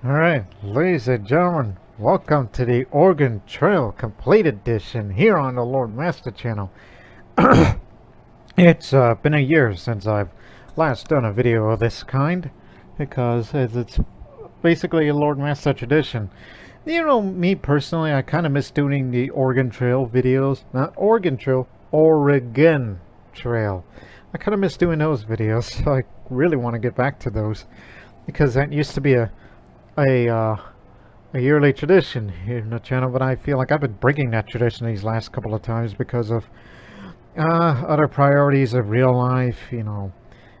Alright, ladies and gentlemen, welcome to the Oregon Trail Complete Edition here on the Lord Master channel. It's been a year since I've last done a video of this kind, because as it's basically a Lord Master tradition. You know, me personally, I kind of miss doing the Oregon Trail videos. Not Oregon Trail, Oregon Trail. I kind of miss doing those videos, so I really want to get back to those, because that used to be a yearly tradition here in the channel, but I feel like I've been breaking that tradition these last couple of times because of other priorities of real life, you know,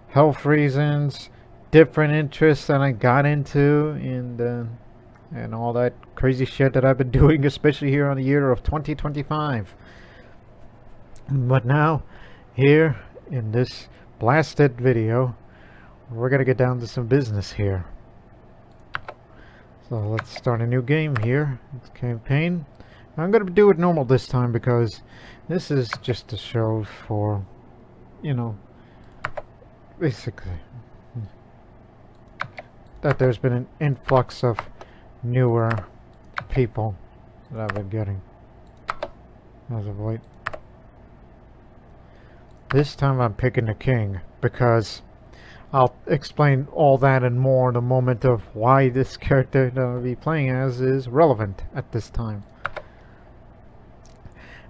health reasons, different interests that I got into, and all that crazy shit that I've been doing, especially here on the year of 2025. But now, here in this blasted video, we're gonna get down to some business here. So let's start a new game here. It's campaign. I'm going to do it normal this time because this is just a show for, you know, basically that there's been an influx of newer people that I've been getting as of late. This time I'm picking the king because I'll explain all that and more in a moment of why this character that I'll be playing as is relevant at this time.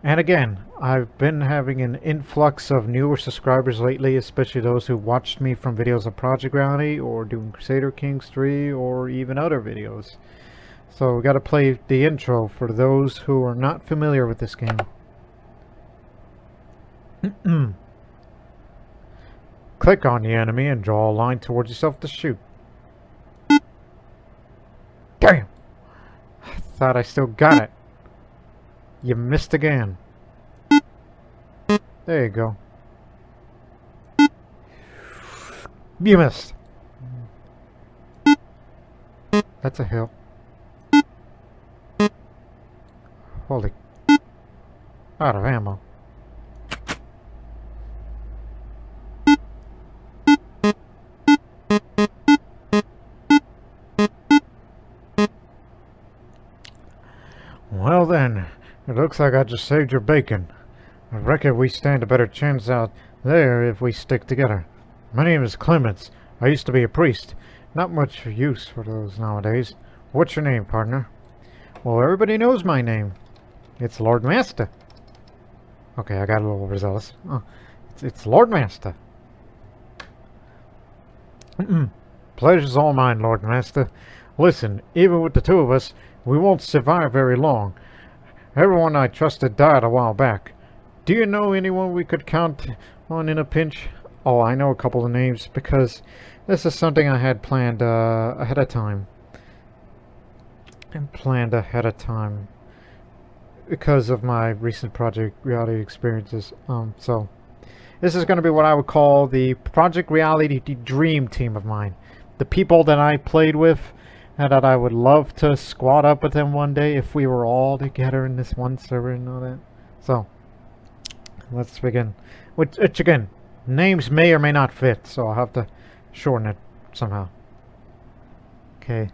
And again, I've been having an influx of newer subscribers lately, especially those who watched me from videos of Project Reality or doing Crusader Kings 3 or even other videos. So we gotta play the intro for those who are not familiar with this game. Click on the enemy and draw a line towards yourself to shoot. Damn! I thought I still got it. You missed again. There you go. You missed. That's a hill. Holy. Out of ammo. Well then, it looks like I just saved your bacon. I reckon we stand a better chance out there if we stick together. My name is Clements. I used to be a priest. Not much use for those nowadays. What's your name, partner? Well, everybody knows my name. It's Lord Master. Okay, I got a little overzealous. Oh, it's Lord Master. Pleasure's all mine, Lord Master. Listen, even with the two of us, we won't survive very long. Everyone I trusted died a while back. Do you know anyone we could count on in a pinch? Oh, I know a couple of names because this is something I had planned ahead of time. Because of my recent Project Reality experiences. So this is going to be what I would call the Project Reality dream team of mine. The people that I played with and that I would love to squad up with them one day if we were all together in this one server and all that. So, let's begin. Which again, names may or may not fit, so I'll have to shorten it somehow. Okay.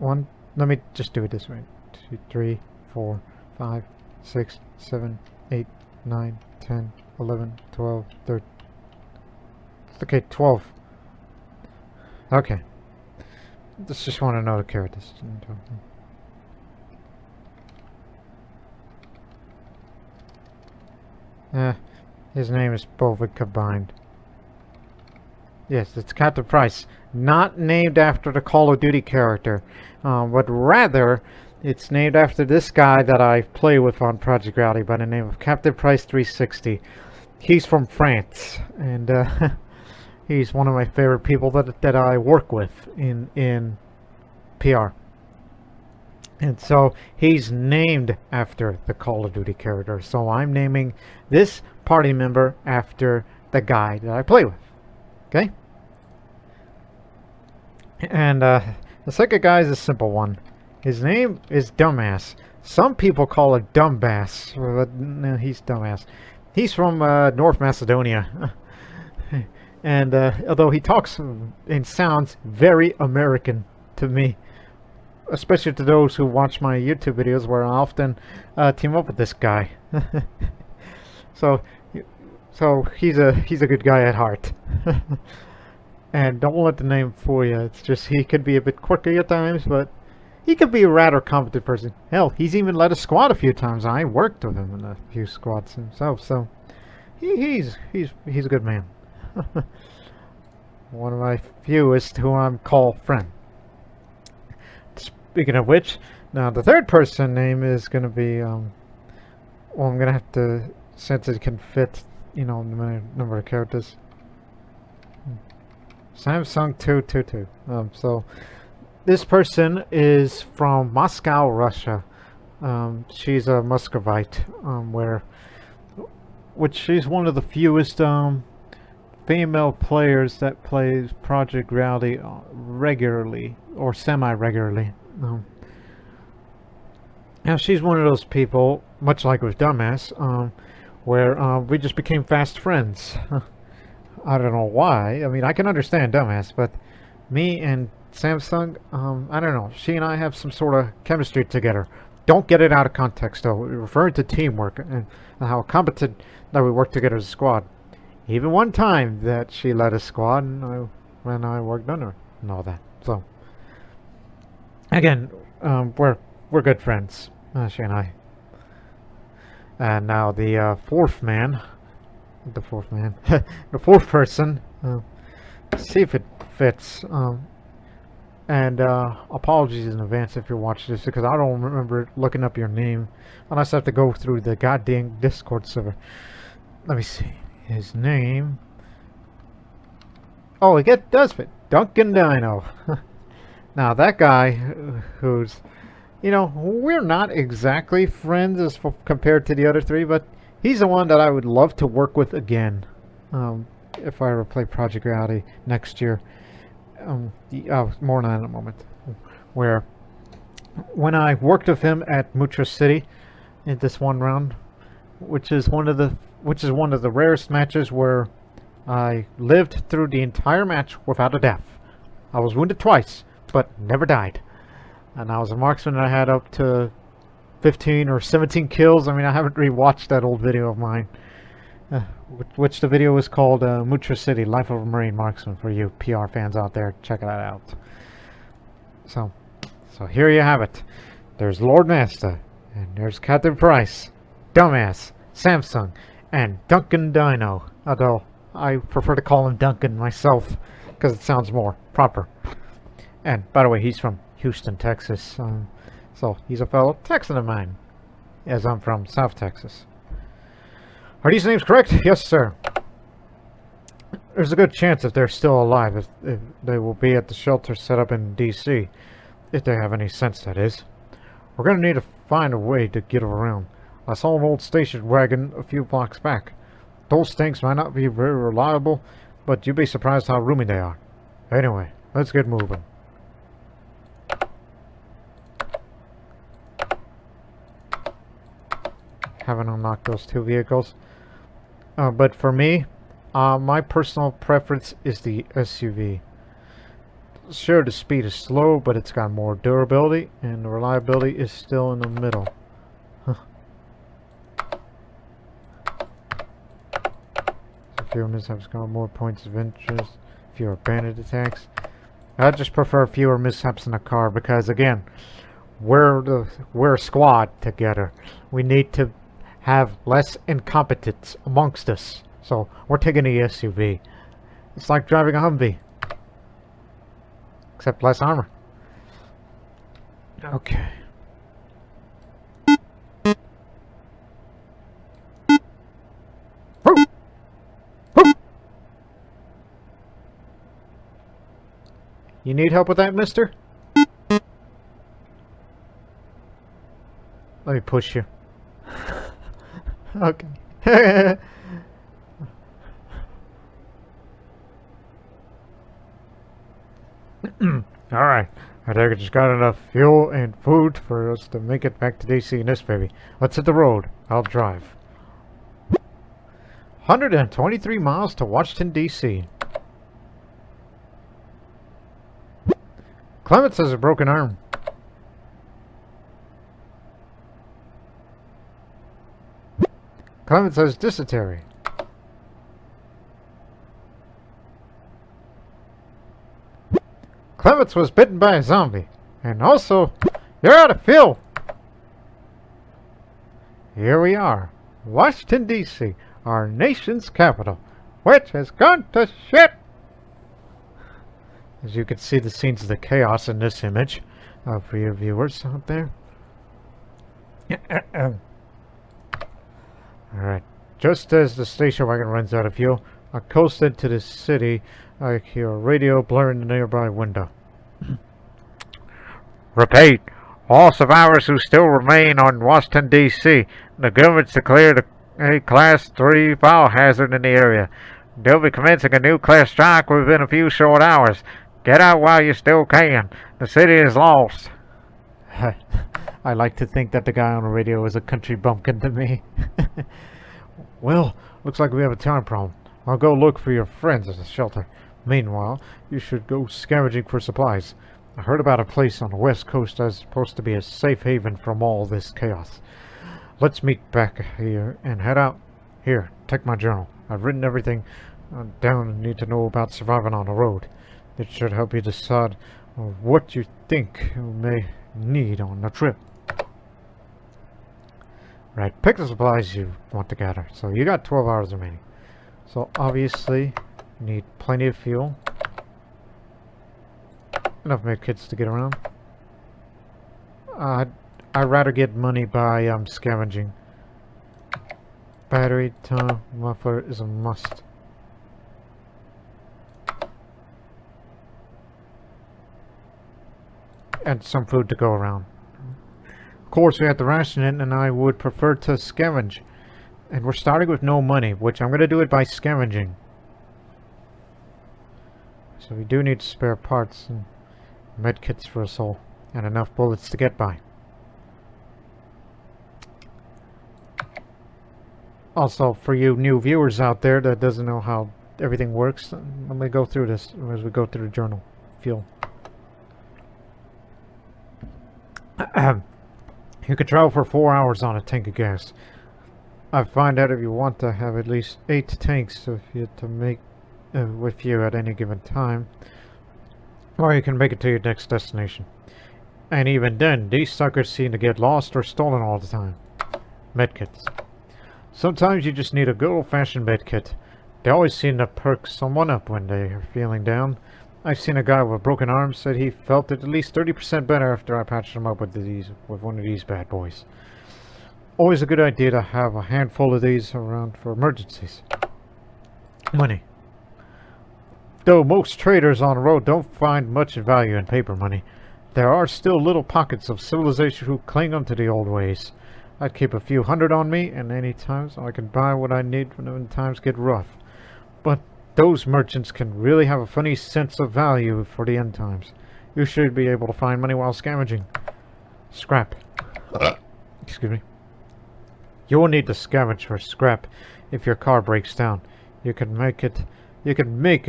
Let me just do it this way. 2, 3, 4, 5, 6, 7, 8, 9, 10, 11, 12, 13. Okay, 12. Okay. Just want to know the characters. His name is Bovik combined. Yes, it's Captain Price. Not named after the Call of Duty character, but rather it's named after this guy that I play with on Project Reality by the name of Captain Price 360. He's from France, and he's one of my favorite people that I work with in PR. And so he's named after the Call of Duty character. So I'm naming this party member after the guy that I play with. Okay? And the second guy is a simple one. His name is Dumbass. Some people call it Dumbass, but no, he's Dumbass. He's from North Macedonia. And although he talks and sounds very American, to me, especially to those who watch my YouTube videos, where I often team up with this guy. so, so he's a good guy at heart. And don't let the name fool you. It's just he could be a bit quirky at times, but he could be a rather competent person. Hell, he's even led a squad a few times. I worked with him in a few squads himself, so he's a good man. One of my fewest who I'm call friend. Speaking of which, now the third person name is gonna be well, I'm gonna have to, since it can fit, you know, the number of characters. Samsung 222. So this person is from Moscow, Russia. She's a Muscovite, which she's one of the fewest female players that plays Project Reality regularly or semi-regularly. Now she's one of those people, much like with Dumbass, where we just became fast friends. I don't know why. I mean, I can understand Dumbass, but me and Samsung, I don't know. She and I have some sort of chemistry together. Don't get it out of context, though. We're referring to teamwork and how competent that we work together as a squad. Even one time that she led a squad and when I worked under her and all that. So, again, we're good friends, she and I. And now the fourth person, see if it fits, and apologies in advance if you're watching this, because I don't remember looking up your name unless I have to go through the goddamn Discord server. Let me see his name. Oh, it does fit. Duncan Dino. Now that guy, who's, you know, we're not exactly friends as compared to the other three, but he's the one that I would love to work with again, if I ever play Project Reality next year. More on that in a moment. Where, when I worked with him at Mutra City in this one round, which is one of the rarest matches where I lived through the entire match without a death. I was wounded twice, but never died. And I was a marksman, and I had up to 15 or 17 kills. I mean, I haven't rewatched that old video of mine, which the video is called Mutra City, Life of a Marine Marksman, for you PR fans out there. Check that out. So here you have it. There's Lord Master, and there's Captain Price, Dumbass, Samsung, and Duncan Dino. Although I prefer to call him Duncan myself, because it sounds more proper. And by the way, he's from Houston, Texas. So he's a fellow Texan of mine, as I'm from South Texas. Are these names correct? Yes, sir. There's a good chance if they're still alive, if they will be at the shelter set up in D.C. If they have any sense, that is. We're going to need to find a way to get around. I saw an old station wagon a few blocks back. Those things might not be very reliable, but you'd be surprised how roomy they are. Anyway, let's get moving. Haven't unlocked those two vehicles. But for me, my personal preference is the SUV. Sure, the speed is slow, but it's got more durability, and the reliability is still in the middle. Fewer mishaps got more points of interest, fewer bandit attacks. I just prefer fewer mishaps in a car because, again, we're a squad together. We need to have less incompetence amongst us. So we're taking the SUV. It's like driving a Humvee, except less armor. Okay. You need help with that, mister? Let me push you. Okay. Alright. I think I just got enough fuel and food for us to make it back to DC in this baby. Let's hit the road. I'll drive. 123 miles to Washington, DC. Clements has a broken arm. Clements has dysentery. Clements was bitten by a zombie. And also, you're out of fuel. Here we are, Washington, D.C., our nation's capital, which has gone to shit. As you can see the scenes of the chaos in this image for your viewers out there. Alright, just as the station wagon runs out of fuel, I coast into the city. I hear a radio blaring in the nearby window. Repeat, all survivors who still remain on Washington, D.C., the government's declared a Class 3 fire hazard in the area. They'll be commencing a new class strike within a few short hours. Get out while you still can. The city is lost. I like to think that the guy on the radio is a country bumpkin to me. Well, looks like we have a time problem. I'll go look for your friends at the shelter. Meanwhile, you should go scavenging for supplies. I heard about a place on the west coast that's supposed to be a safe haven from all this chaos. Let's meet back here and head out. Here, take my journal. I've written everything down you need to know about surviving on the road. It should help you decide what you think you may need on the trip. Right, pick the supplies you want to gather. So you got 12 hours remaining. So obviously, you need plenty of fuel. Enough medkits to get around. I'd rather get money by scavenging. Battery, tunnel, muffler is a must. And some food to go around. Of course, we have to ration it, and I would prefer to scavenge. And we're starting with no money, which I'm going to do it by scavenging. So we do need spare parts and medkits for us all, and enough bullets to get by. Also, for you new viewers out there that doesn't know how everything works, let me go through this as we go through the journal. Fuel. You can travel for 4 hours on a tank of gas. I find that if you want to have at least 8 tanks with you to make with you at any given time, or you can make it to your next destination. And even then, these suckers seem to get lost or stolen all the time. Medkits. Sometimes you just need a good old-fashioned medkit. They always seem to perk someone up when they are feeling down. I've seen a guy with a broken arm said he felt it at least 30% better after I patched him up with one of these bad boys. Always a good idea to have a handful of these around for emergencies. Money. Though most traders on the road don't find much value in paper money, there are still little pockets of civilization who cling onto the old ways. I'd keep a few hundred on me, and any times I can buy what I need when times get rough. But those merchants can really have a funny sense of value for the end times. You should be able to find money while scavenging. Scrap. Excuse me. You will need to scavenge for scrap if your car breaks down. You can make you can make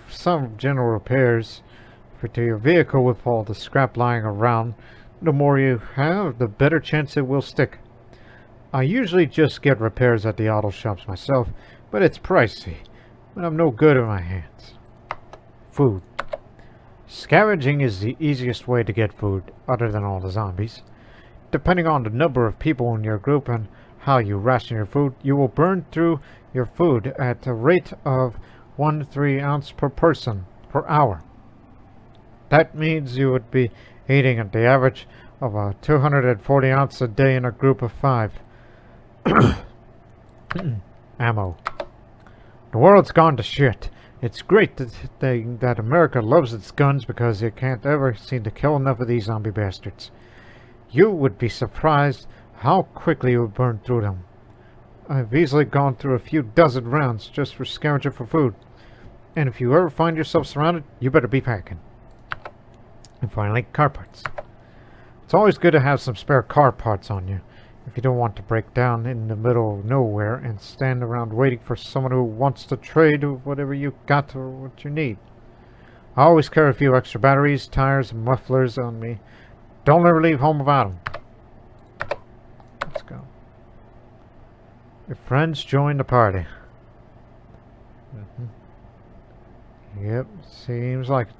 some general repairs to your vehicle with all the scrap lying around. The more you have, the better chance it will stick. I usually just get repairs at the auto shops myself, but it's pricey, and I'm no good in my hands. Food. Scavenging is the easiest way to get food, other than all the zombies. Depending on the number of people in your group and how you ration your food, you will burn through your food at a rate of 1 to 3 ounces per person per hour. That means you would be eating at the average of 240 ounces a day in a group of 5. Ammo. The world's gone to shit. It's great that America loves its guns because it can't ever seem to kill enough of these zombie bastards. You would be surprised how quickly you would burn through them. I've easily gone through a few dozen rounds just for scavenging for food. And if you ever find yourself surrounded, you better be packing. And finally, car parts. It's always good to have some spare car parts on you. If you don't want to break down in the middle of nowhere and stand around waiting for someone who wants to trade whatever you got or what you need. I always carry a few extra batteries, tires, and mufflers on me. Don't ever leave home without them. Let's go. Your friends join the party. Yep, seems like it.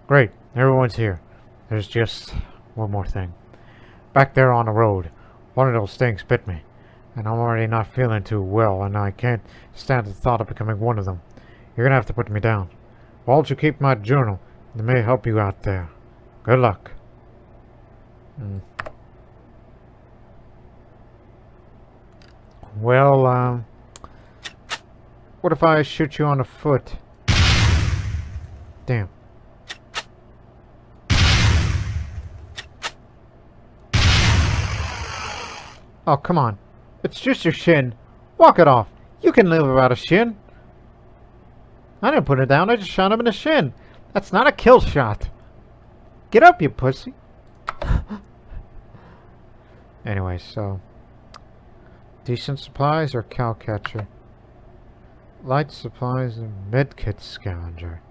Great, everyone's here. There's just one more thing. Back there on the road, one of those things bit me, and I'm already not feeling too well, and I can't stand the thought of becoming one of them. You're gonna have to put me down. Why don't you keep my journal? It may help you out there. Good luck. Well, what if I shoot you on the foot? Damn. Oh, come on. It's just your shin. Walk it off. You can live without a shin. I didn't put it down. I just shot him in the shin. That's not a kill shot. Get up, you pussy. Anyway, so... decent supplies or cow catcher? Light supplies and medkit scavenger.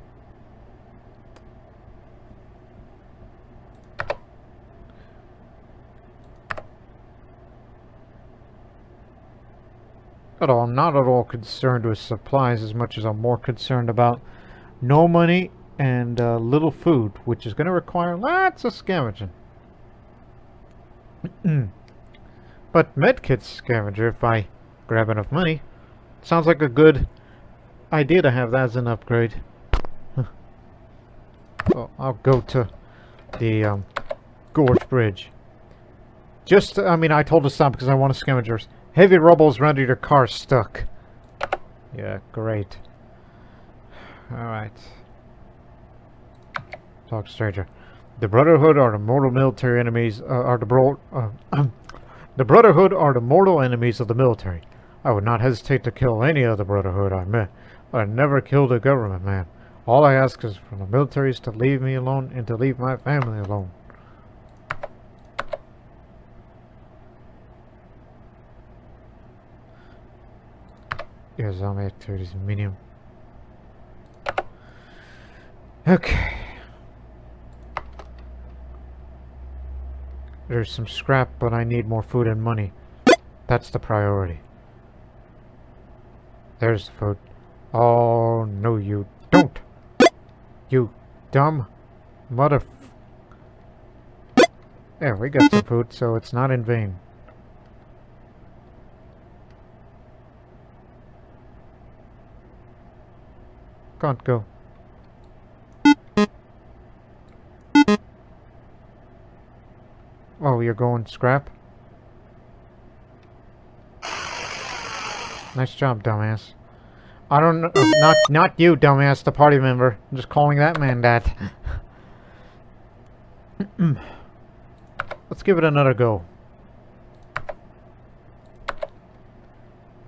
Although I'm not at all concerned with supplies as much as I'm more concerned about no money and little food, which is going to require lots of scavenging. But medkit scavenger, if I grab enough money, sounds like a good idea to have that as an upgrade. Well, I'll go to the Gorge Bridge. Just, I mean, I told to stop because I want scavengers. Heavy rubble's rendered your car stuck. Yeah, great. Alright. Talk stranger. The Brotherhood are the mortal military enemies, the Brotherhood are the mortal enemies of the military. I would not hesitate to kill any of the Brotherhood I met, but I never killed a government man. All I ask is for the militaries to leave me alone and to leave my family alone. Yeah, zombie activities medium. Okay. There's some scrap, but I need more food and money. That's the priority. There's the food. Oh, no you don't! You dumb mother... There, we got some food, so it's not in vain. Can't go. Oh, you're going scrap? Nice job, dumbass. I don't know. Not you, dumbass, the party member. I'm just calling that man that. Let's give it another go.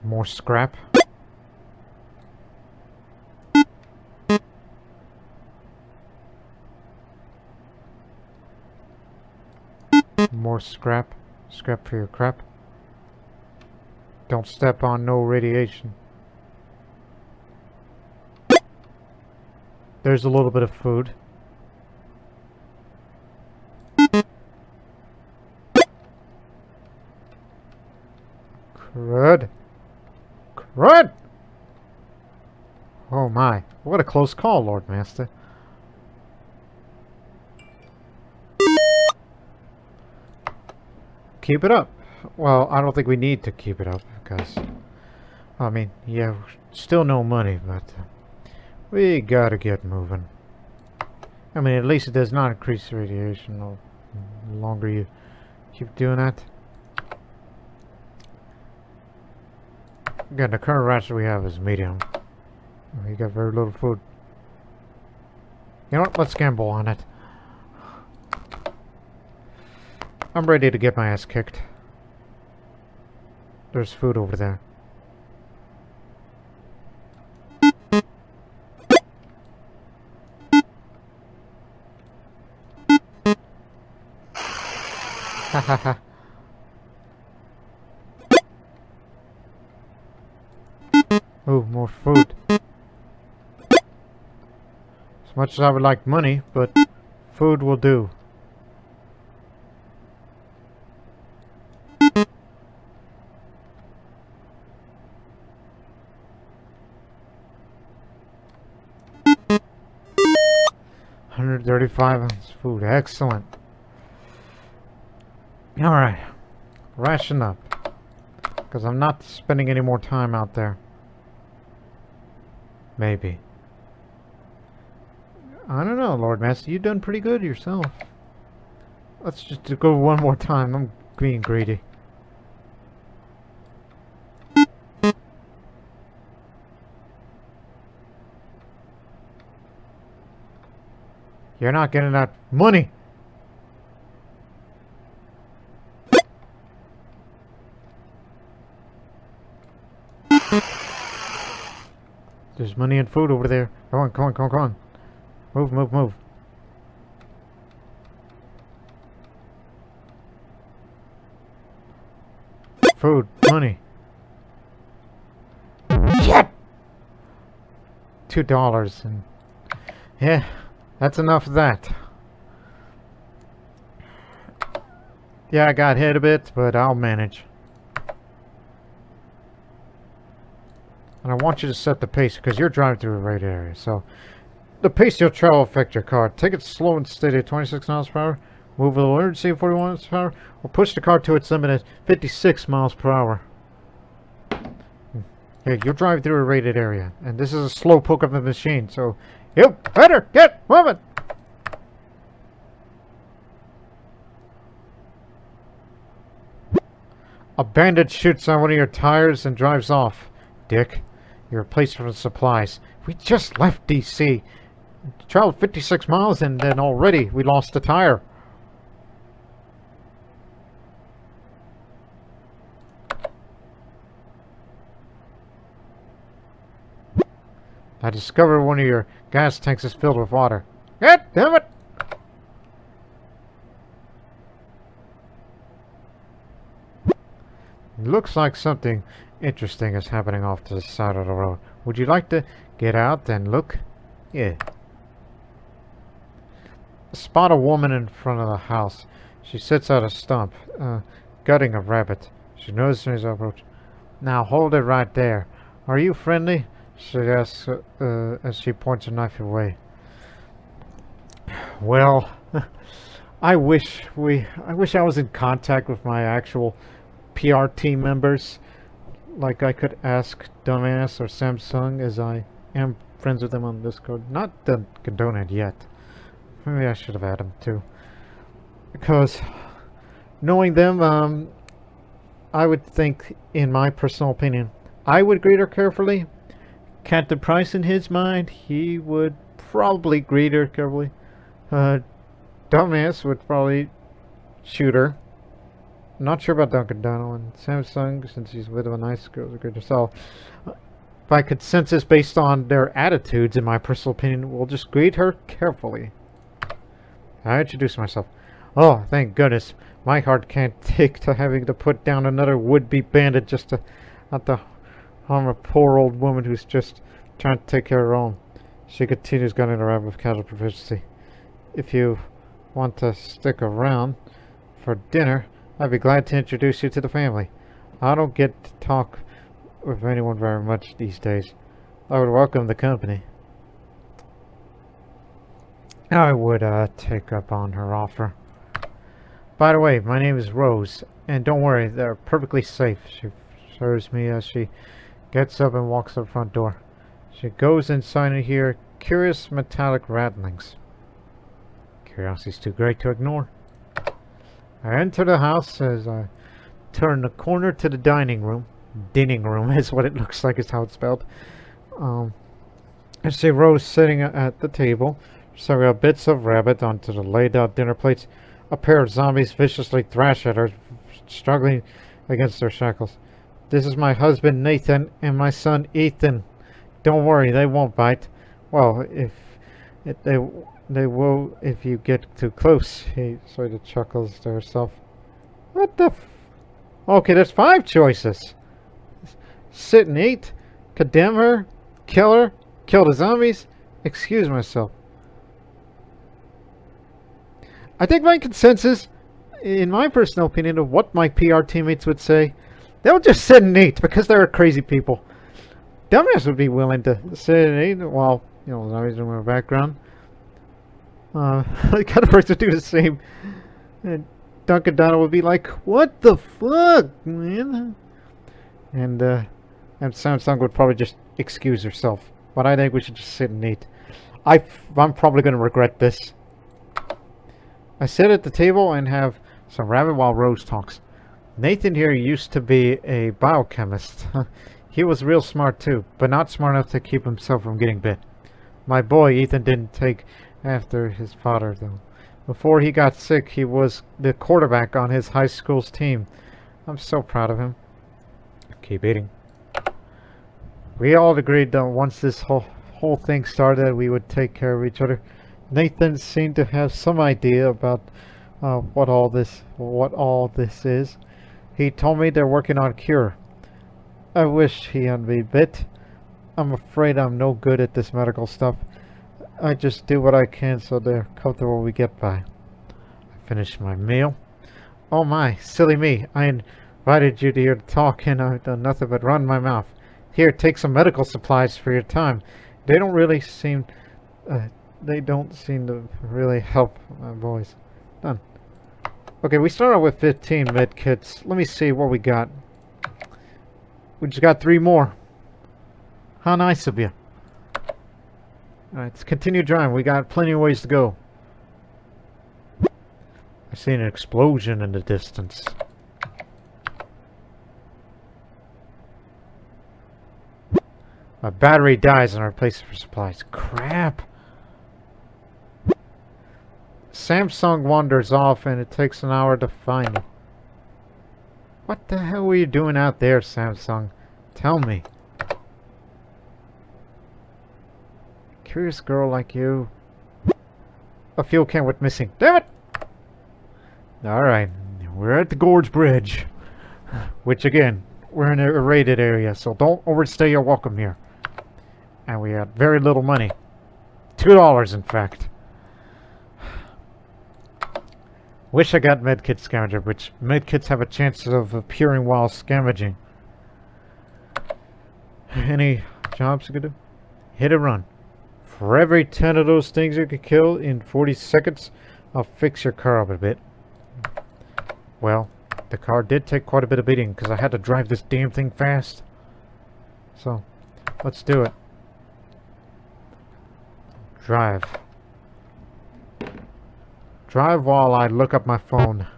More scrap. More scrap. Scrap for your crap. Don't step on no radiation. There's a little bit of food. Crud. Crud! Oh my. What a close call, Lord Master. Keep it up. Well, I don't think we need to keep it up because, I mean, yeah, still no money, but we gotta get moving. I mean, at least it does not increase radiation the longer you keep doing that. Again, the current ration we have is medium. We got very little food. You know what? Let's gamble on it. I'm ready to get my ass kicked. There's food over there. Oh, more food. As much as I would like money, but food will do. $135 food. Excellent. Alright. Ration up. Because I'm not spending any more time out there. Maybe. I don't know, Lord Master. You've done pretty good yourself. Let's just go one more time. I'm being greedy. You're not getting that money. There's money and food over there. Come on, come on, come on, come on. Move, move, move. Food, money. Shit! $2 and yeah, that's enough of that. Yeah, I got hit a bit, but I'll manage. And I want you to set the pace because you're driving through the right area. So, the pace you'll travel affect your car. Take it slow and steady at 26 miles per hour. Move with emergency at 41 miles per hour. Or push the car to its limit at 56 miles per hour. Yeah, you're driving through a rated area. And this is a slow poke of the machine. So, you better get moving! A bandit shoots on one of your tires and drives off. Dick. You replaced for the supplies. We just left DC. Traveled 56 miles and then already we lost a tire. I discovered one of your gas tanks is filled with water. God damn it! Looks like something interesting is happening off to the side of the road. Would you like to get out and look? Yeah. Spot a woman in front of the house. She sits at a stump, gutting a rabbit. She knows there's approach. Now hold it right there. Are you friendly? She asks as she points her knife away. Well, I wish I was in contact with my actual PR team members. Like I could ask Dumbass or Samsung, as I am friends with them on Discord. Not the Condoned yet. Maybe I should have had them too. Because knowing them, I would think, in my personal opinion, I would greet her carefully. Captain Price, in his mind, he would probably greet her carefully. Dumbass would probably shoot her. Not sure about Duncan Donald and Samsung, since he's with a nice girl, a great herself. By consensus, based on their attitudes, in my personal opinion, we'll just greet her carefully. I introduce myself. Oh, thank goodness. My heart can't take to having to put down another would-be bandit just to not to harm a poor old woman who's just trying to take care of her own. She continues gunning around with casual proficiency. If you want to stick around for dinner, I'd be glad to introduce you to the family. I don't get to talk with anyone very much these days. I would welcome the company. I would take up on her offer. By the way, my name is Rose, and don't worry, they're perfectly safe. She shows me as she gets up and walks to the front door. She goes inside and hears curious metallic rattlings. Curiosity's too great to ignore. I enter the house as I turn the corner to the dining room. Dinning room is what it looks like, is how it's spelled. I see Rose sitting at the table, serving bits of rabbit onto the laid out dinner plates. A pair of zombies viciously thrash at her, struggling against their shackles. This is my husband Nathan and my son Ethan. Don't worry, they won't bite. Well, they will if you get too close. He sort of chuckles to herself. What the f... Okay, there's 5 choices. Sit and eat, condemn her, kill her, kill the zombies, excuse myself. I think my consensus, in my personal opinion, of what my PR teammates would say, they would just sit and eat because they're crazy people. Dumbass would be willing to sit and eat while, you know, zombies in the background. The kind of person would do the same. And Dunkin' Donald would be like, "What the fuck, man?" And Samsung would probably just excuse herself. But I think we should just sit and eat. I'm probably going to regret this. I sit at the table and have some rabbit while Rose talks. Nathan here used to be a biochemist. He was real smart too, but not smart enough to keep himself from getting bit. My boy Ethan didn't take after his father though. Before he got sick, he was the quarterback on his high school's team. I'm so proud of him. Keep eating. We all agreed that once this whole thing started, we would take care of each other. Nathan seemed to have some idea about what all this is. He told me they're working on a cure. I wish he hadn't been bit. I'm afraid I'm no good at this medical stuff. I just do what I can so they're comfortable we get by. I finished my meal. Oh my, silly me. I invited you to here to talk and I've done nothing but run my mouth. Here, take some medical supplies for your time. They don't seem to really help my boys. Done. Okay, we started with 15 med kits. Let me see what we got. We just got 3 more. How nice of you. Alright, let's continue driving. We got plenty of ways to go. I see an explosion in the distance. My battery dies and I replace it for supplies. Crap! Samsung wanders off and it takes an hour to find him. What the hell were you doing out there, Samsung? Tell me. Curious girl like you. A fuel can went missing. Damn it! Alright, we're at the Gorge Bridge. Which again, we're in a rated area, so don't overstay your welcome here. And we had very little money. $2 in fact. Wish I got medkit scavenger, which medkits have a chance of appearing while scavenging. Any jobs you could do? Hit and run. For every 10 of those things you could kill in 40 seconds, I'll fix your car up a bit. Well, the car did take quite a bit of beating because I had to drive this damn thing fast. So, let's do it. Drive. Drive while I look up my phone.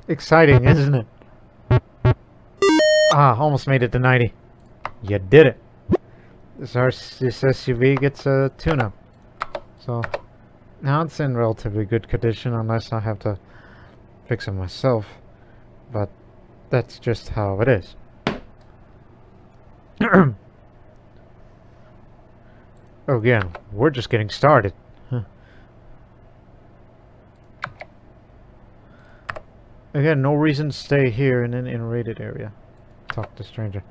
Exciting, isn't it? Ah, almost made it to 90. You did it. This SUV gets a tune-up. So, now it's in relatively good condition unless I have to fix it myself. But that's just how it is. Again, we're just getting started. Again, no reason to stay here in an in-rated area. Talk to stranger.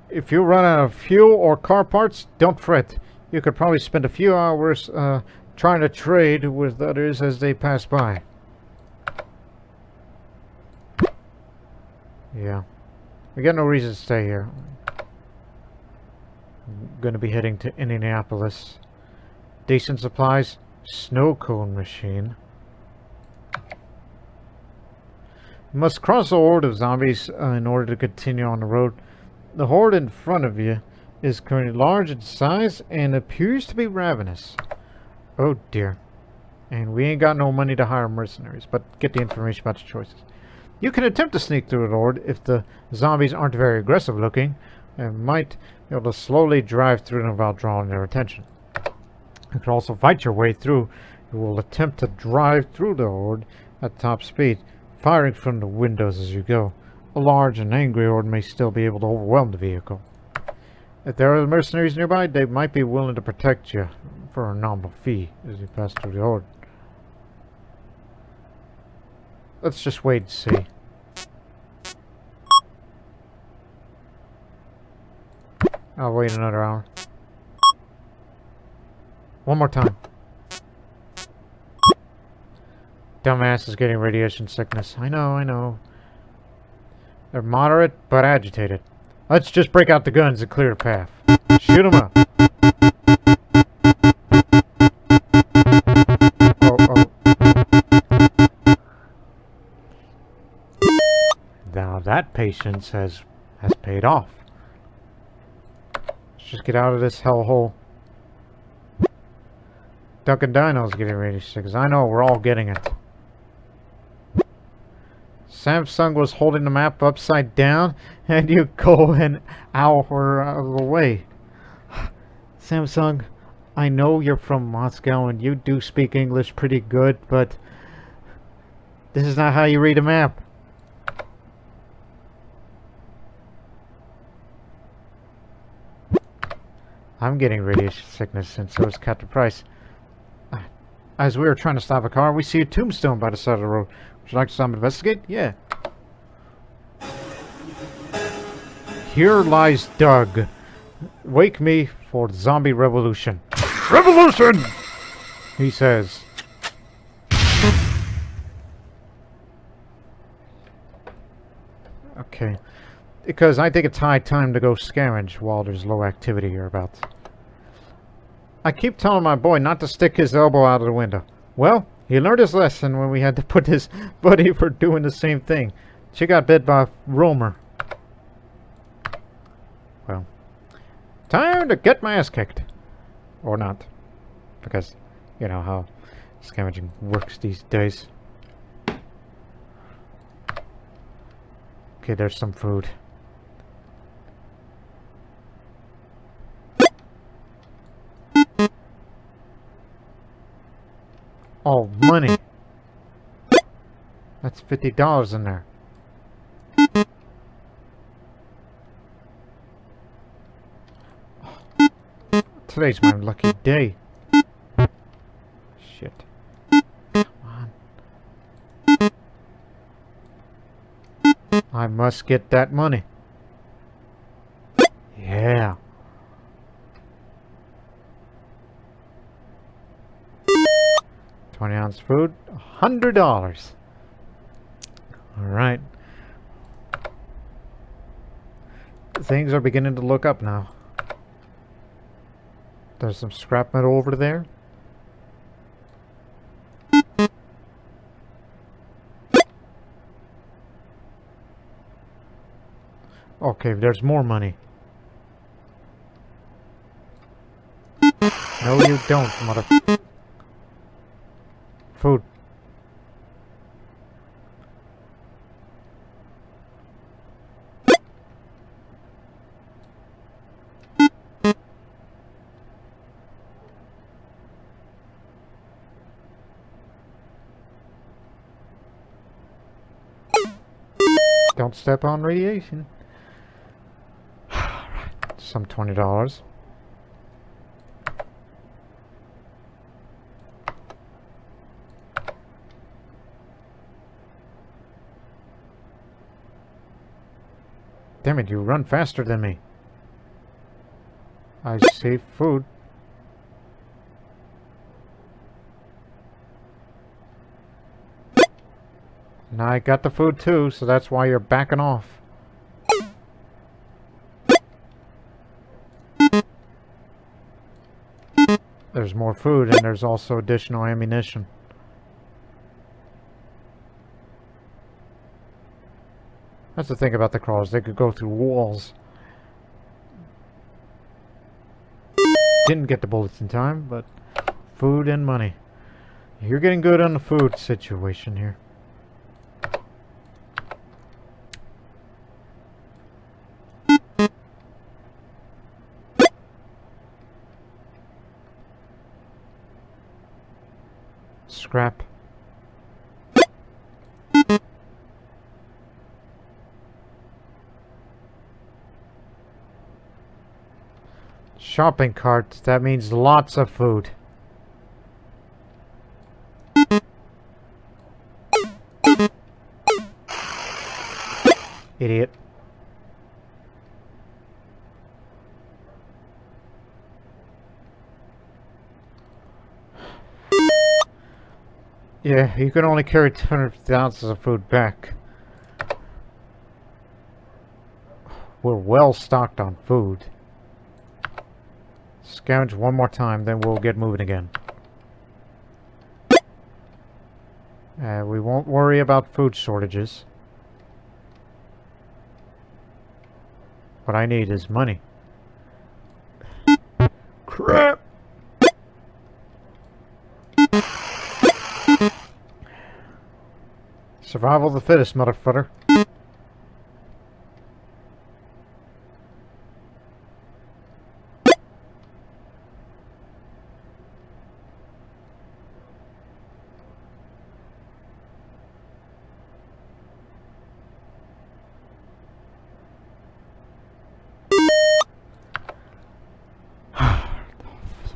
If you run out of fuel or car parts, don't fret. You could probably spend a few hours trying to trade with others as they pass by. Yeah. We got no reason to stay here. I'm gonna be heading to Indianapolis. Decent supplies. Snow cone machine. You must cross a horde of zombies in order to continue on the road. The horde in front of you is currently large in size and appears to be ravenous. Oh dear. And we ain't got no money to hire mercenaries, but get the information about the choices. You can attempt to sneak through the Horde if the zombies aren't very aggressive looking, and might be able to slowly drive through them without drawing their attention. You can also fight your way through. You will attempt to drive through the Horde at top speed, firing from the windows as you go. A large and angry Horde may still be able to overwhelm the vehicle. If there are mercenaries nearby, they might be willing to protect you for a nominal fee as you pass through the Horde. Let's just wait and see. I'll wait another hour. One more time. Dumbass is getting radiation sickness. I know. They're moderate, but agitated. Let's just break out the guns and clear the path. Shoot them up. Now that patience has paid off. Let's just get out of this hellhole. Dunkin' Dino's getting radiation sickness. I know, we're all getting it. Samsung was holding the map upside down, and you go an hour out of the way. Samsung, I know you're from Moscow and you do speak English pretty good, but this is not how you read a map. I'm getting radiation sickness, and so is Captain Price. As we were trying to stop a car, we see a tombstone by the side of the road. Would you like to stop and investigate? Yeah. Here lies Doug. Wake me for the zombie revolution. Revolution! He says. Okay. Because I think it's high time to go scavenge while there's low activity hereabouts. I keep telling my boy not to stick his elbow out of the window. Well, he learned his lesson when we had to put his buddy for doing the same thing. She got bit by a roamer. Well, time to get my ass kicked. Or not. Because, you know how scavenging works these days. Okay, there's some food. Oh, money. That's $50 in there. Today's my lucky day. Shit. Come on. I must get that money. Yeah. $20 food, $100. Alright. Things are beginning to look up now. There's some scrap metal over there. Okay, there's more money. No, you don't, mother... Food. Don't step on radiation. Some $20. Damn it, you run faster than me. I see food. Now I got the food too, so that's why you're backing off. There's more food and there's also additional ammunition. That's the thing about the crawlers, they could go through walls. Didn't get the bullets in time, but food and money. You're getting good on the food situation here. Scrap. Shopping cart. That means lots of food. Idiot. Yeah, you can only carry 250 ounces of food back. We're well stocked on food. Scavenge one more time, then we'll get moving again. We won't worry about food shortages. What I need is money. Crap! Survival of the fittest, motherfucker.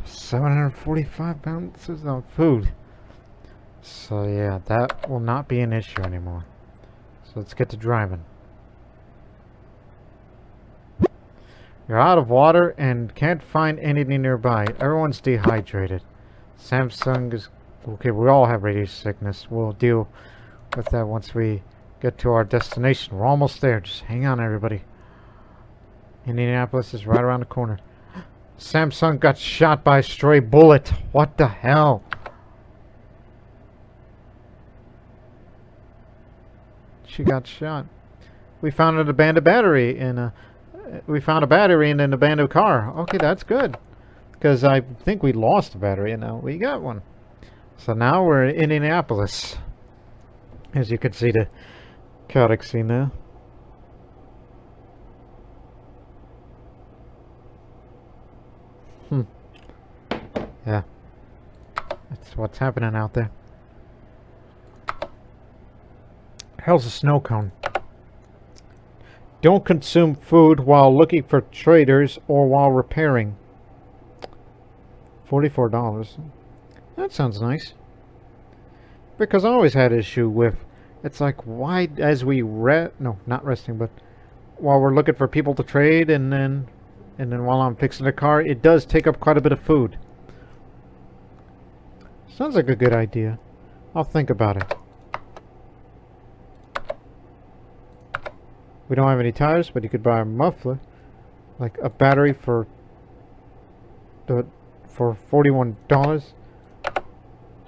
$745 ounces of food. So yeah, that will not be an issue anymore. So let's get to driving. You're out of water and can't find anything nearby. Everyone's dehydrated. Samsung is... Okay, we all have radiation sickness. We'll deal with that once we get to our destination. We're almost there. Just hang on, everybody. Indianapolis is right around the corner. Samsung got shot by a stray bullet. What the hell? She got shot. We found an abandoned battery in a... We found a battery in an abandoned car. Okay, that's good. Because I think we lost a battery and now we got one. So now we're in Indianapolis. As you can see the chaotic scene there. Yeah. That's what's happening out there. Hell's a snow cone. Don't consume food while looking for traders or while repairing. $44. That sounds nice. Because I always had issue with, it's like, why as we no, not resting, but while we're looking for people to trade and then while I'm fixing the car, it does take up quite a bit of food. Sounds like a good idea. I'll think about it. We don't have any tires, but you could buy a muffler, like a battery for $41.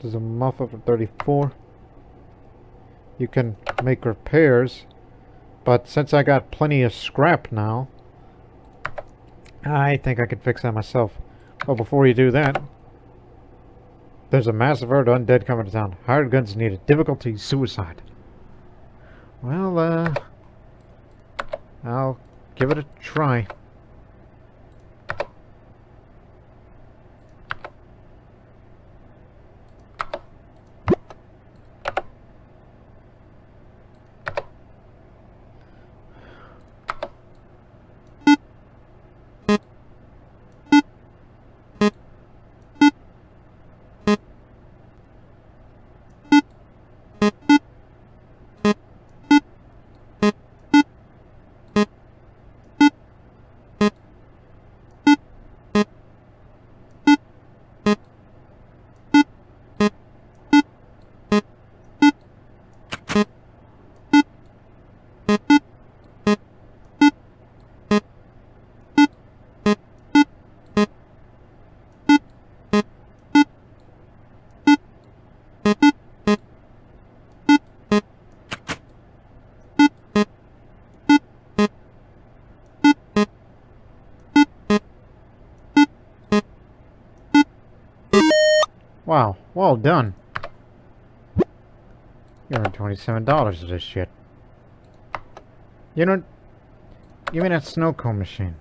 There's a muffler for $34. You can make repairs, but since I got plenty of scrap now, I think I could fix that myself. Well, before you do that, there's a massive herd of undead coming to town. Hired guns needed. Difficulty suicide. Well, I'll give it a try. Wow, well done. You earned $27 of this shit. You know, give me that snow cone machine.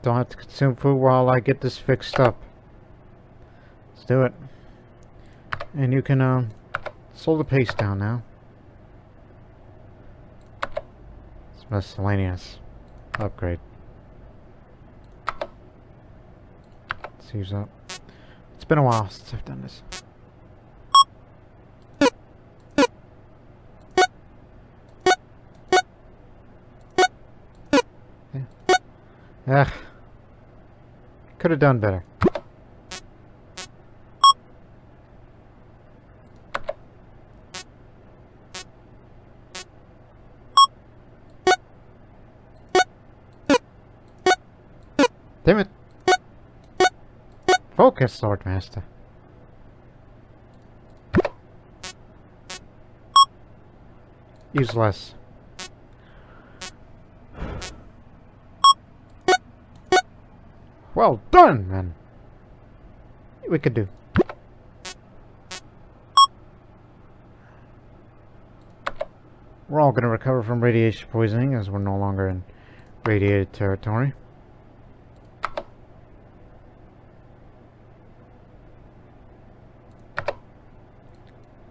Don't have to consume food while I get this fixed up. Let's do it. And you can, slow the pace down now. It's miscellaneous. Upgrade. Let's use up. It's been a while since I've done this. Ugh. Could have done better. Damn it. Focus, Lord Master. Use less. Well done, man. We could do. We're all going to recover from radiation poisoning as we're no longer in radiated territory.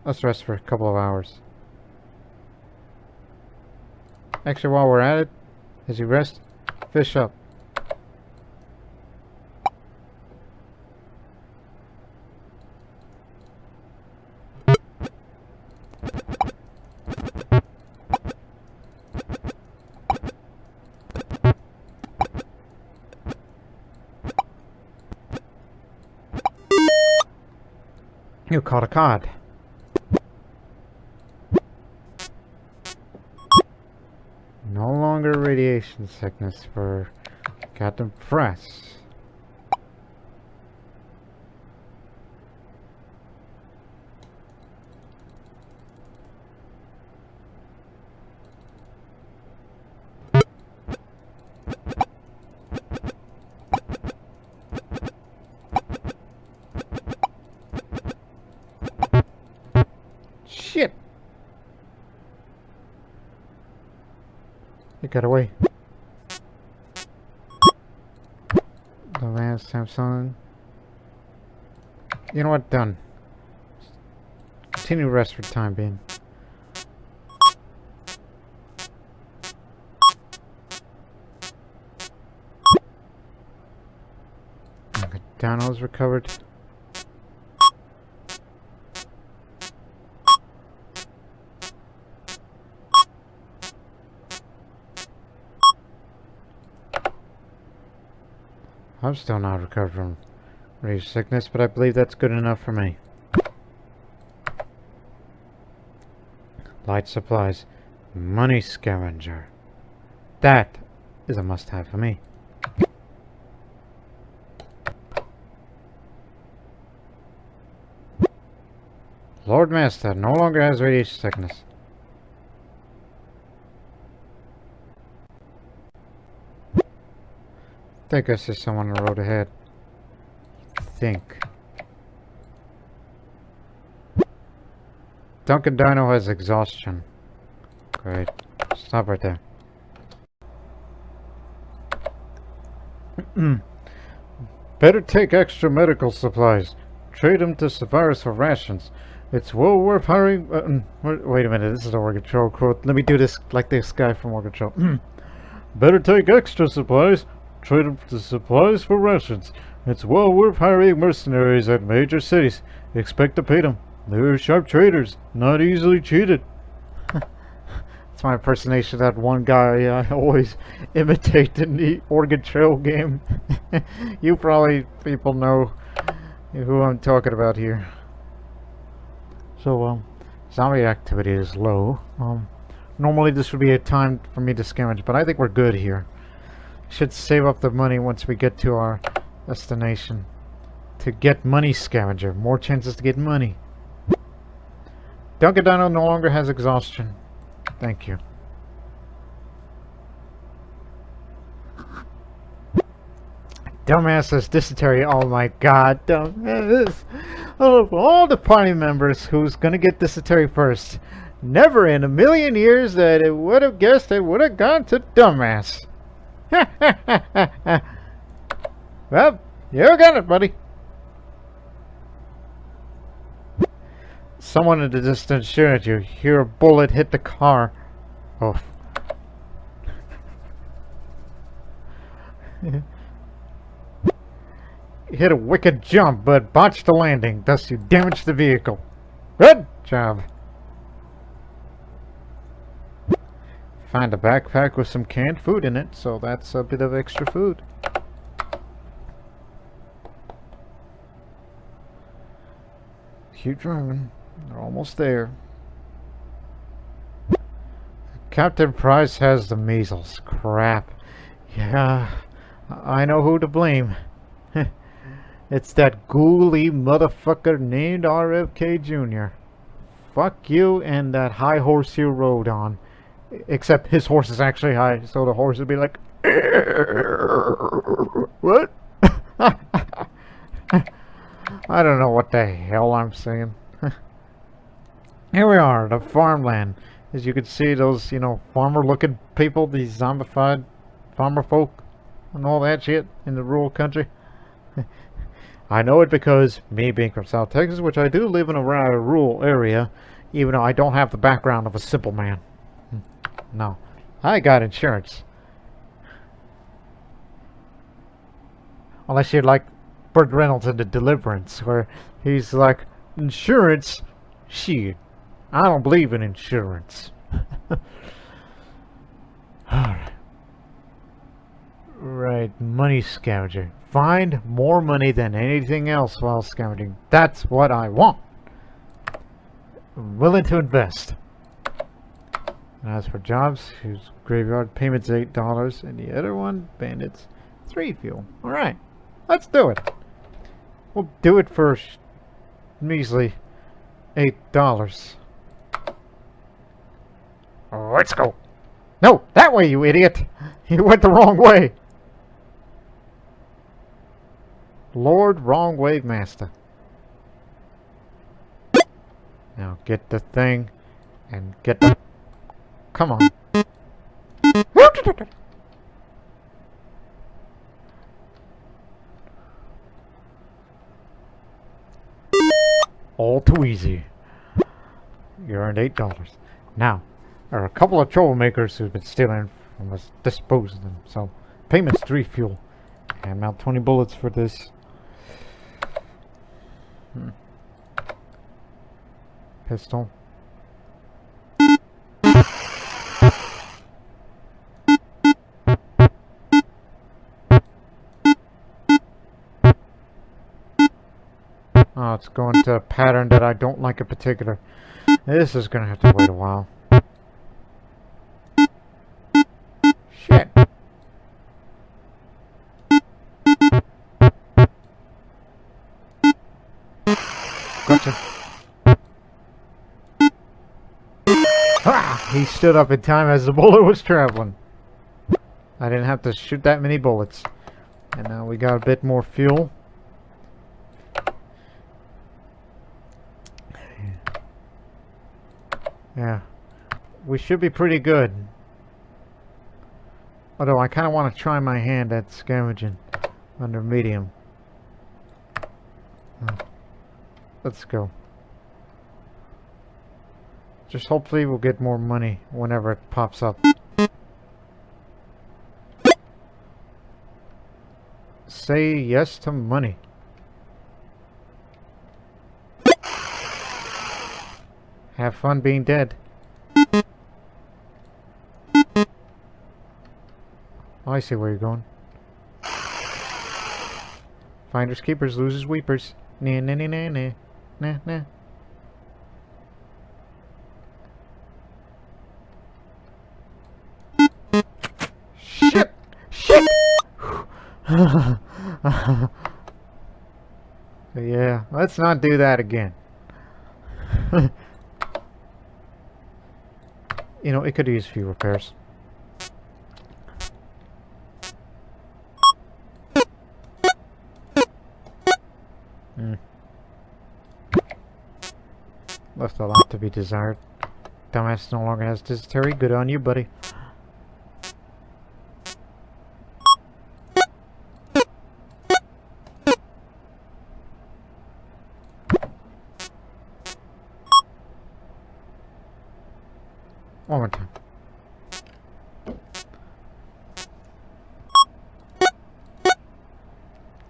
Let's rest for a couple of hours. Actually, while we're at it, as you rest, fish up. You caught a cod. No longer radiation sickness for Captain Press. Shit! It got away. The last Samsung. You know what? Done. Continue rest for the time being. Okay, Donald's recovered. I'm still not recovered from rage sickness, but I believe that's good enough for me. Light supplies. Money scavenger. That is a must-have for me. Lord Master no longer has radiation sickness. I think I see someone on the road ahead. Think. Duncan Dino has exhaustion. Great. Stop right there. Better take extra medical supplies. Trade them to Severus for rations. It's well worth hiring. Wait a minute, this is a Organ Control quote. Let me do this like this guy from Organ Control. Better take extra supplies. Trade them to supplies for rations. It's well worth hiring mercenaries at major cities. Expect to pay them. They're sharp traders, not easily cheated. That's my impersonation of that one guy I always imitate in the Oregon Trail game. You probably people know who I'm talking about here. So, zombie activity is low. Normally this would be a time for me to scavenge, but I think we're good here. Should save up the money once we get to our destination. To get money scavenger. More chances to get money. Duncan Dino no longer has exhaustion. Thank you. Dumbass has dysentery. Oh my god. Dumbass. of all the party members, who's gonna get dysentery first? Never in a million years that it would have guessed it would have gone to dumbass. Well, you got it, buddy. Someone in the distance shooting at you. Hear a bullet hit the car. Oh. Hit a wicked jump, but botched the landing. Thus, you damaged the vehicle. Good job. Find a backpack with some canned food in it, so that's a bit of extra food. Keep driving. They're almost there. Captain Price has the measles. Crap. Yeah, I know who to blame. It's that ghouly motherfucker named RFK Jr. Fuck you and that high horse you rode on. Except his horse is actually high, so the horse would be like, what? I don't know what the hell I'm saying. Here we are, the farmland. As you can see, those, farmer-looking people, these zombified farmer folk, and all that shit in the rural country. I know it because me being from South Texas, which I do live in a rather rural area, even though I don't have the background of a simple man. No, I got insurance. Unless you're like Burt Reynolds in The Deliverance, where he's like, insurance? Shit, I don't believe in insurance. Alright. Right, money scavenger. Find more money than anything else while scavenging. That's what I want. I'm willing to invest. And as for jobs, here's graveyard payments $8, and the other one, bandits, 3 fuel. Alright, let's do it. We'll do it for measly $8. Let's go. No, that way, you idiot. You went the wrong way. Lord Wrong Way Master. Now get the thing and get the... Come on. All too easy. You earned $8. Now, there are a couple of troublemakers who've been stealing from us. Dispose of them. So, payments 3 fuel. And now 20 bullets for this. Pistol. Oh, it's going to a pattern that I don't like in particular. This is going to have to wait a while. Shit. Gotcha. Ah! He stood up in time as the bullet was traveling. I didn't have to shoot that many bullets. And now we got a bit more fuel. Yeah. We should be pretty good. Although I kind of want to try my hand at scavenging under medium. Let's go. Just hopefully we'll get more money whenever it pops up. Say yes to money. Have fun being dead. Oh, I see where you're going. Finders keepers, losers weepers. Nah, nah, nah, nah, nah. Nah, nah. Shit! Shit! Yeah, let's not do that again. You know, it could use a few repairs. to be desired. Dumbass no longer has dysentery. Good on you, buddy. One more time.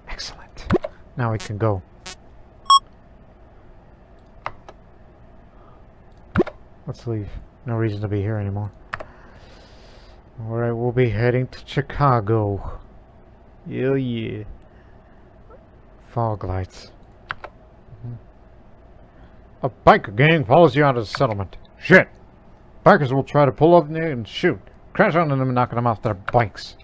Excellent. Now we can go. Let's leave. No reason to be here anymore. Alright, we'll be heading to Chicago. Yeah. Fog lights. A biker gang follows you out of the settlement. Shit! Bikers will try to pull up near and shoot. Crash onto them and knocking them off their bikes.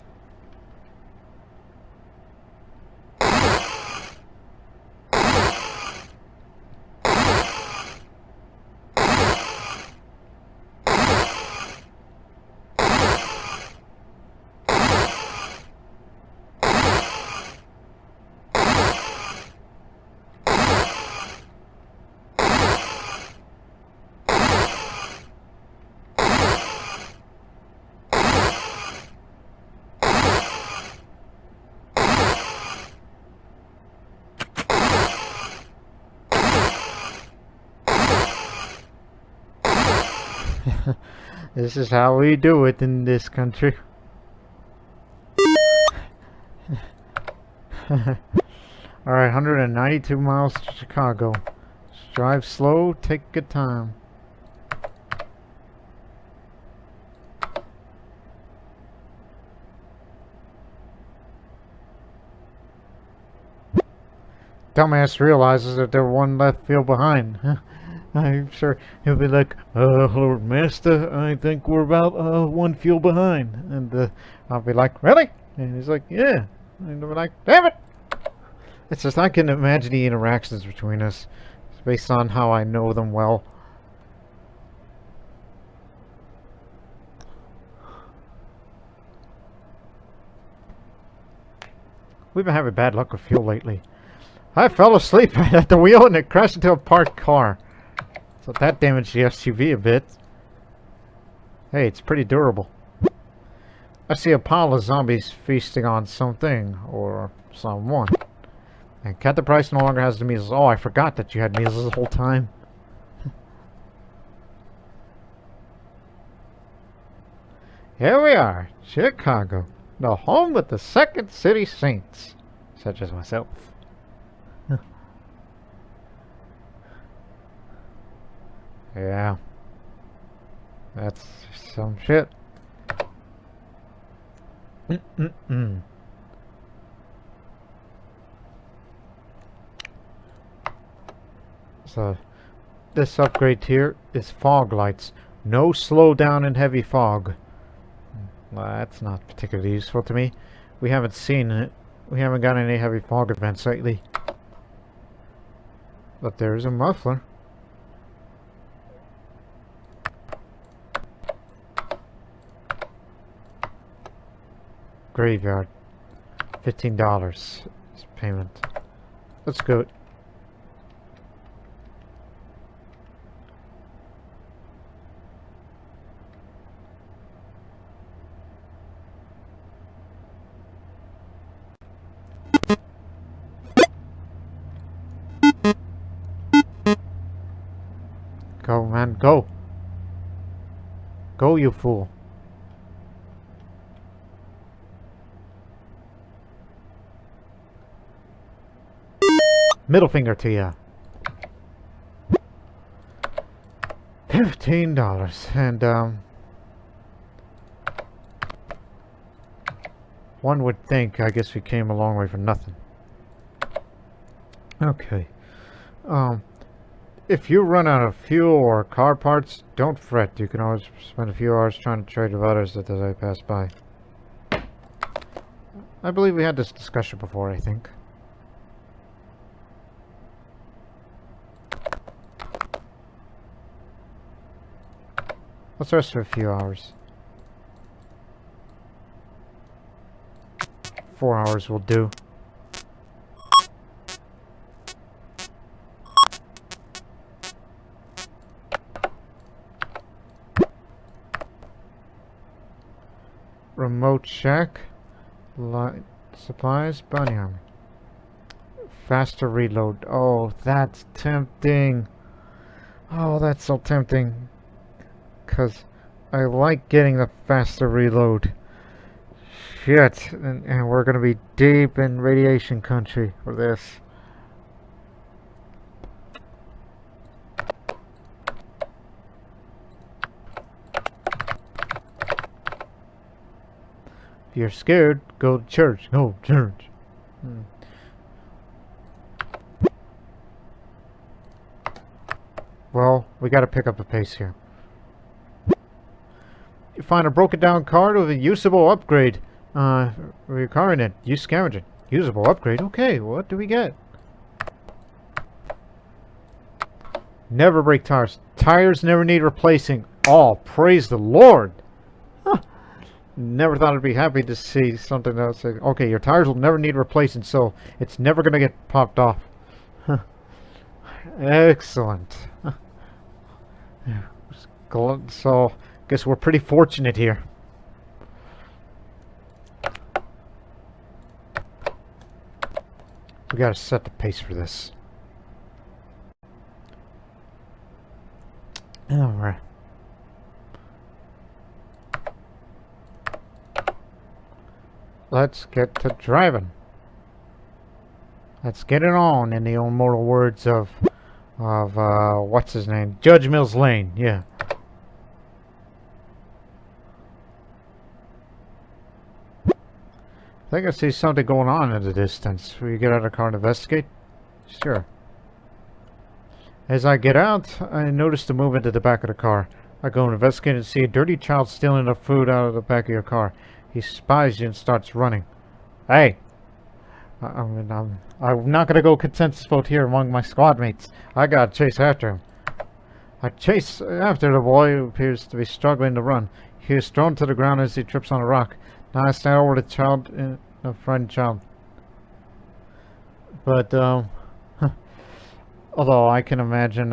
This is how we do it in this country. Alright, 192 miles to Chicago. Just drive slow, take your time. Dumbass realizes that they're one left field behind. I'm sure he'll be like, Lord Master, I think we're about one fuel behind. And I'll be like, really? And he's like, yeah. And I'll be like, damn it! It's just, I can imagine the interactions between us. It's based on how I know them well. We've been having bad luck with fuel lately. I fell asleep at the wheel and it crashed into a parked car. So that damaged the SUV a bit. Hey, it's pretty durable. I see a pile of zombies feasting on something or someone. And Captain Price no longer has the measles. Oh, I forgot that you had measles the whole time. Here we are, Chicago, the home of the Second City Saints, such as myself. Yeah, that's some shit. So, this upgrade here is fog lights. No slowdown in heavy fog. Well, that's not particularly useful to me. We haven't seen it. We haven't got any heavy fog events lately. But there's a muffler. Graveyard. $15 is payment. Let's go. Go, man, go. Go, you fool. Middle finger to ya. $15. And, one would think, I guess we came a long way for nothing. Okay. If you run out of fuel or car parts, don't fret. You can always spend a few hours trying to trade with others as I pass by. I believe we had this discussion before, I think. Let's rest for a few hours. 4 hours will do. Remote shack. Light supplies. Bounty armor. Faster reload. Oh, that's tempting. Oh, that's so tempting. Because I like getting the faster reload. Shit. And we're going to be deep in radiation country for this. If you're scared, go to church. Go to church. Well, we gotta pick up the pace here. You find a broken down card with a usable upgrade. For your car in it. Use scavenger. Usable upgrade. Okay, what do we get? Never break tires. Tires never need replacing. Oh, praise the Lord! Huh. Never thought I'd be happy to see something that would say, okay, your tires will never need replacing, so it's never gonna get popped off. Excellent. So, guess we're pretty fortunate here. We gotta set the pace for this. Alright. Let's get to driving. Let's get it on, in the immortal words of what's his name? Judge Mills Lane, yeah. I think I see something going on in the distance. Will you get out of the car and investigate? Sure. As I get out, I notice the movement at the back of the car. I go and investigate and see a dirty child stealing the food out of the back of your car. He spies you and starts running. Hey! I'm not gonna go consensus vote here among my squad mates. I gotta chase after him. I chase after the boy who appears to be struggling to run. He is thrown to the ground as he trips on a rock. Now I stand over the child, the frightened child. But, although I can imagine,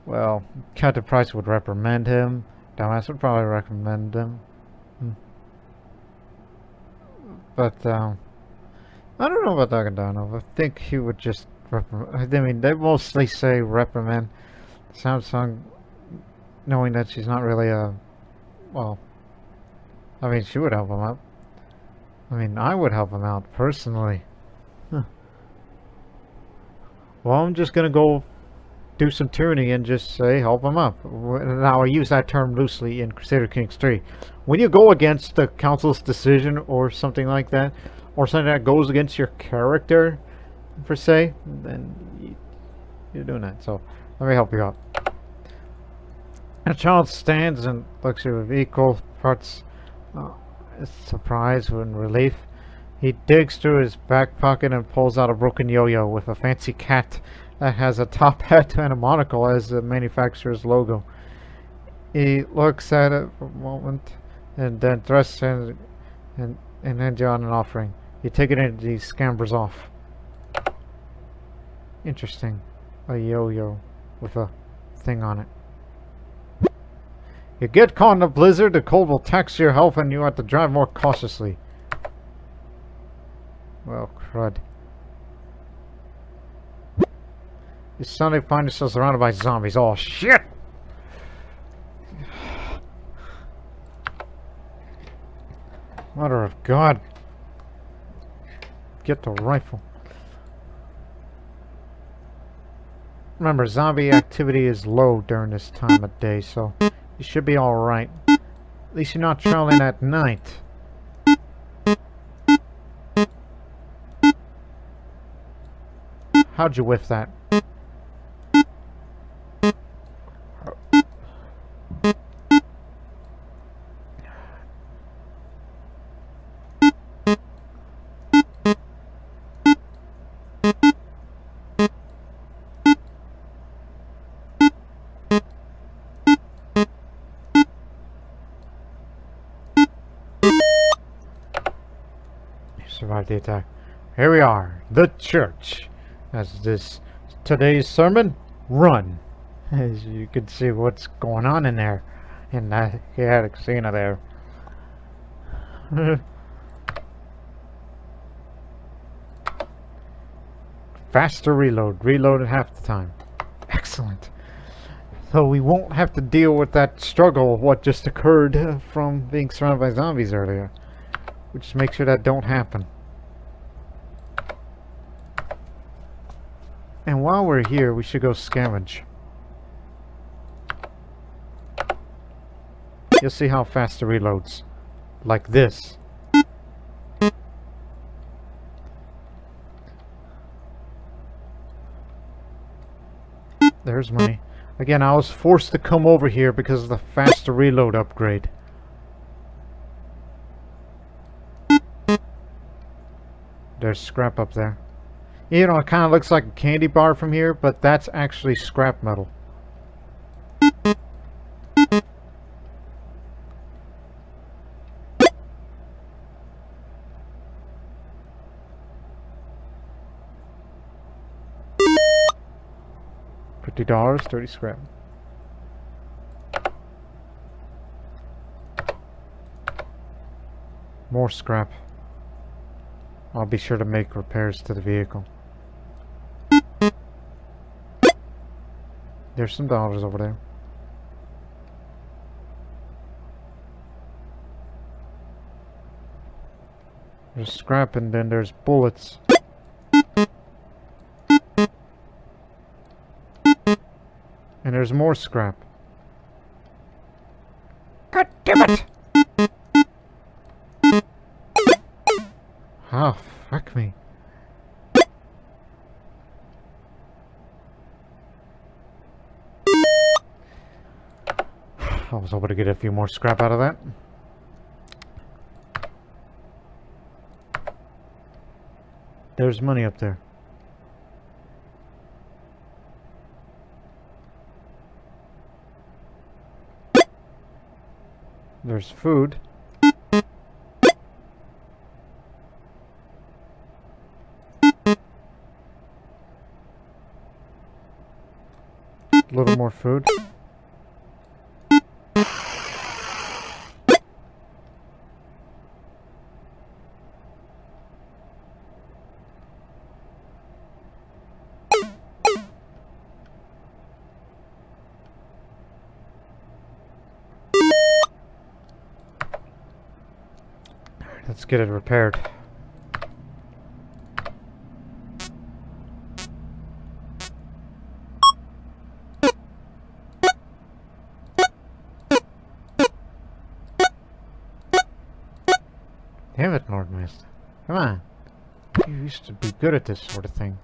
well, Captain Price would reprimand him. Dumbass would probably recommend him. But, I don't know about Dagadano. I think he would just reprimand. I mean, they mostly say reprimand. Samsung, knowing that she's not really a, well, I mean, she would help him out. I mean, I would help him out, personally. Well, I'm just gonna go do some tuning and just say help him up. Now, I use that term loosely in Crusader Kings 3. When you go against the council's decision or something like that, or something that goes against your character, per se, then you're doing that. So, let me help you out. A child stands and looks at you with equal parts surprise and relief. He digs through his back pocket and pulls out a broken yo-yo with a fancy cat that has a top hat and a monocle as the manufacturer's logo. He looks at it for a moment and then thrusts in and hands you on an offering. You take it and he scampers off. Interesting. A yo-yo with a thing on it. You get caught in a blizzard, the cold will tax your health and you have to drive more cautiously. Well, crud. You suddenly find yourself surrounded by zombies. Oh, shit! Mother of God. Get the rifle. Remember, zombie activity is low during this time of day, so you should be alright. At least you're not traveling at night. How'd you whiff that? Survived the attack. Here we are, the church. As this today's sermon, run. As you can see what's going on in there, in that chaotic scene there. Faster reload. Reload at half the time. Excellent. So we won't have to deal with that struggle of what just occurred from being surrounded by zombies earlier. We just make sure that don't happen. And while we're here, we should go scavenge. You'll see how fast it reloads. Like this. There's money. Again, I was forced to come over here because of the faster reload upgrade. There's scrap up there. You know, it kind of looks like a candy bar from here, but that's actually scrap metal. $50, 30 scrap. More scrap. I'll be sure to make repairs to the vehicle. There's some dollars over there. There's scrap and then there's bullets. And there's more scrap. God damn it! Oh, fuck me. I was hoping to get a few more scrap out of that. There's money up there. There's food. A little more food. Let's get it repaired. Damn it, Nordmast. Come on. You used to be good at this sort of thing.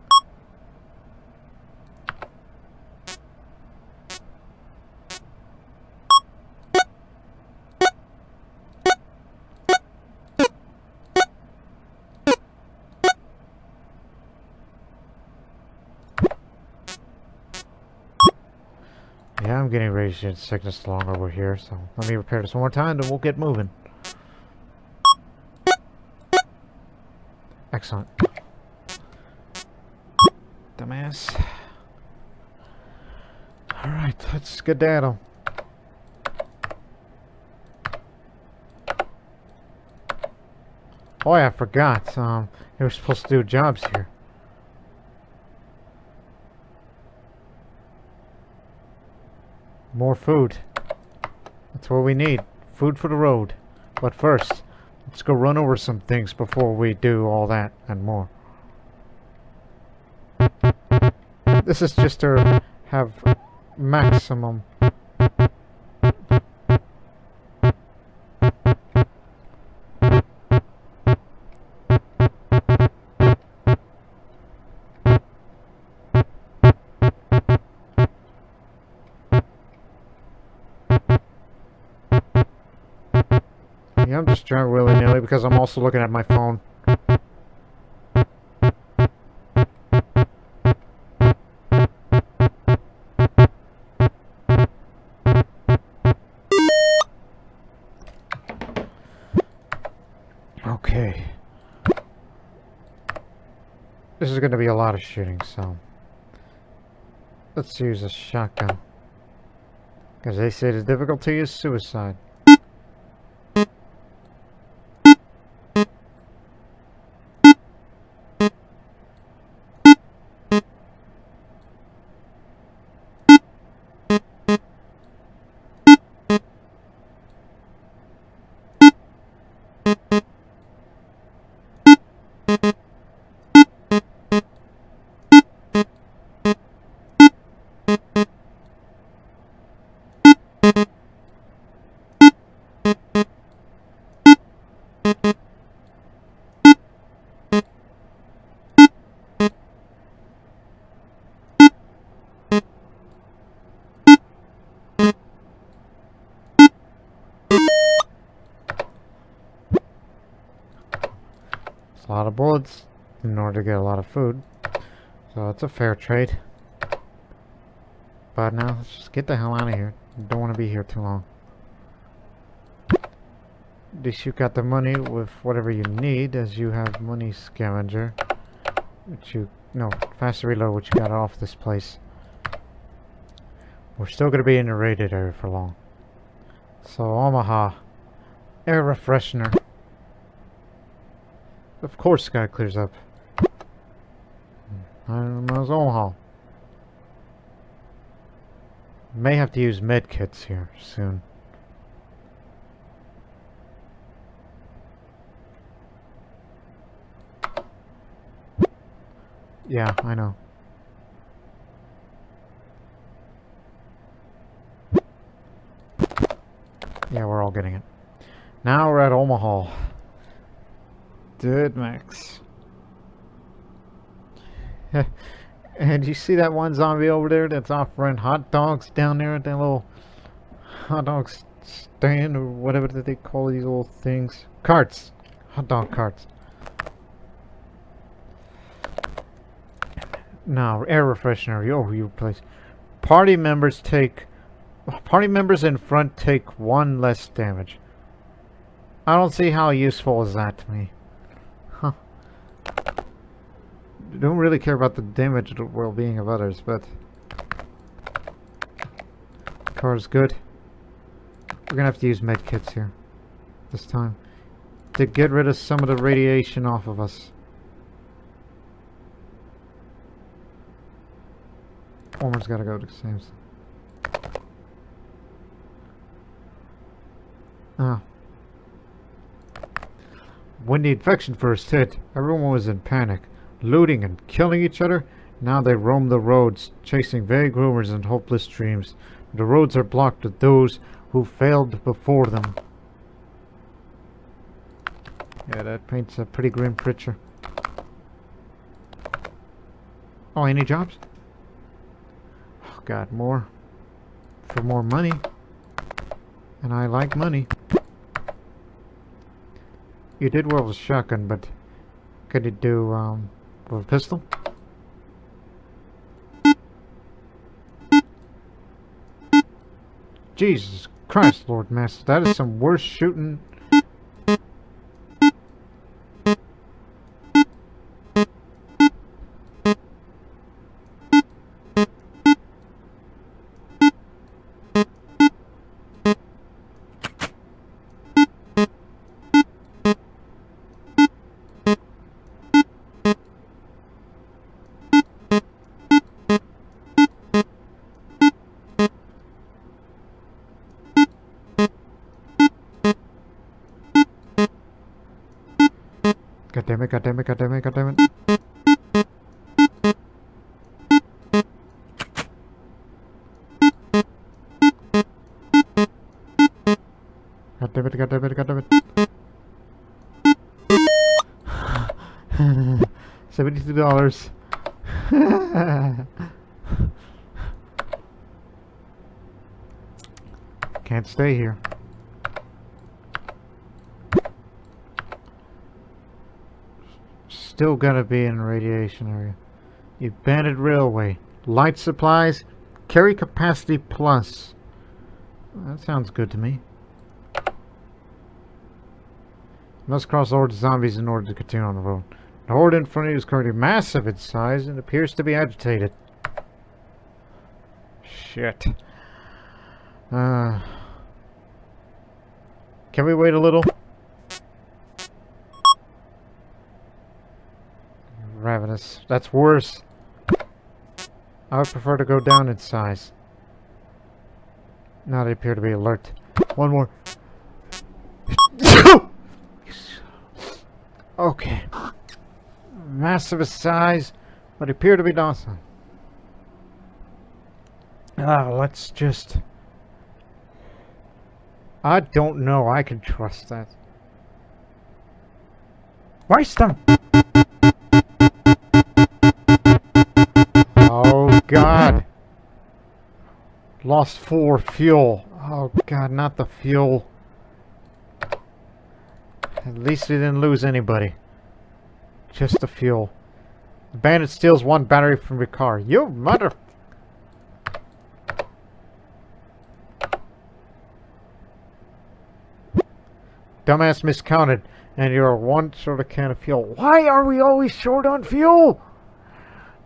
Yeah, I'm getting radiation sickness the longer we're here, so let me repair this one more time, then we'll get moving. Excellent. Dumbass. Alright, let's skedaddle. Oh yeah, I forgot. They were supposed to do jobs here. More food. That's what we need. Food for the road. But first, let's go run over some things before we do all that and more. This is just to have maximum. Yeah, I'm just driving willy-nilly because I'm also looking at my phone. Okay. This is going to be a lot of shooting, so let's use a shotgun. Because they say the difficulty is suicide. a lot of bullets in order to get a lot of food. So it's a fair trade. But now, let's just get the hell out of here. Don't want to be here too long. At least you got the money with whatever you need, as you have money scavenger. Which you... No, faster reload what you got off this place. We're still going to be in the raided area for long. So, Omaha. Air refreshener. Of course the guy clears up. I don't know, it's Omaha. May have to use med kits here soon. Yeah, I know. Yeah, we're all getting it. Now we're at Omaha. Dude, Max. And you see that one zombie over there that's offering hot dogs down there at that little hot dog stand or whatever that they call these little things? Carts. Hot dog carts. Now, air refreshener. Oh, you place. Party members in front take 1 less damage. I don't see how useful is that to me. Huh. Don't really care about the damage or well-being of others, but car's good. We're gonna have to use medkits here this time to get rid of some of the radiation off of us. Homer's gotta go to Sam's. Ah. When the infection first hit, everyone was in panic, looting and killing each other. Now they roam the roads, chasing vague rumors and hopeless dreams. The roads are blocked with those who failed before them. Yeah, that paints a pretty grim picture. Oh, any jobs? Oh god, more. For more money. And I like money. You did well with a shotgun, but could you do with a pistol? Jesus Christ, Lord Master, that is some worse shooting. God damn it, god damn it, god damn it, god damn it. God damn it, god damn it, god damn it. $72. Can't stay here. Still gonna be in the radiation area. You banded railway. Light supplies. Carry capacity plus. That sounds good to me. Must cross hordes of zombies in order to continue on the road. The horde in front of you is currently massive in size and appears to be agitated. Shit. Can we wait a little? Ravenous. That's worse. I would prefer to go down in size. Now they appear to be alert. One more. Okay. Massive size, but appear to be docile. Let's just... I don't know. I can trust that. Why stop? Oh god. Lost 4 fuel. Oh god, not the fuel. At least we didn't lose anybody. just the fuel. The bandit steals one battery from your car. You mother... Dumbass miscounted, and you're one short of can of fuel. Why are we always short on fuel?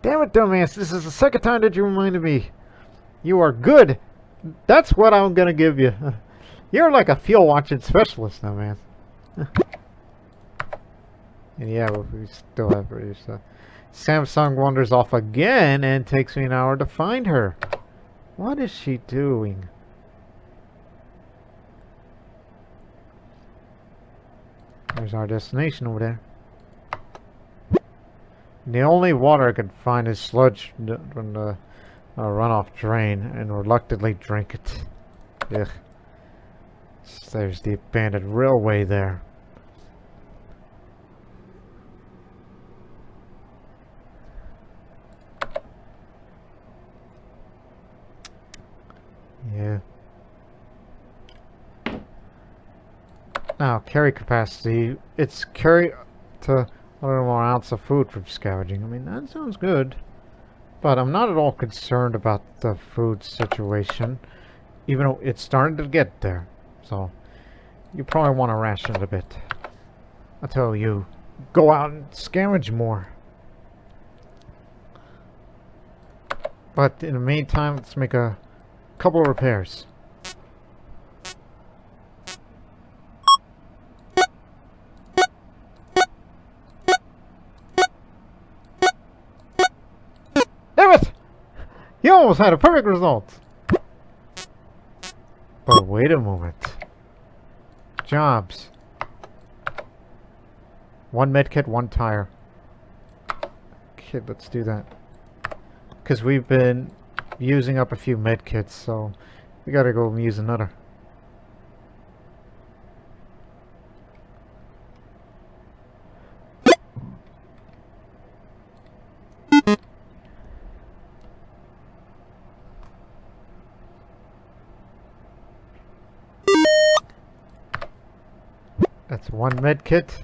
Damn it, dumbass. This is the second time that you reminded me. You are good. That's what I'm gonna give you. You're like a fuel watching specialist now, man. And yeah, but we still have her. So. Samsung wanders off again and takes me an hour to find her. What is she doing? There's our destination over there. The only water I could find is sludge from the runoff drain, and reluctantly drink it. Ugh. There's the abandoned railway there. Yeah. Now, carry capacity. It's carry to a little more ounce of food from scavenging. I mean, that sounds good. But I'm not at all concerned about the food situation. Even though it's starting to get there. So, you probably want to ration it a bit. Until you go out and scavenge more. But in the meantime, let's make a couple of repairs. Damn it! You almost had a perfect result. But wait a moment. Jobs. 1 medkit, 1 tire. Okay, let's do that. Because we've been using up a few medkits, so we gotta go and use another. That's 1 medkit.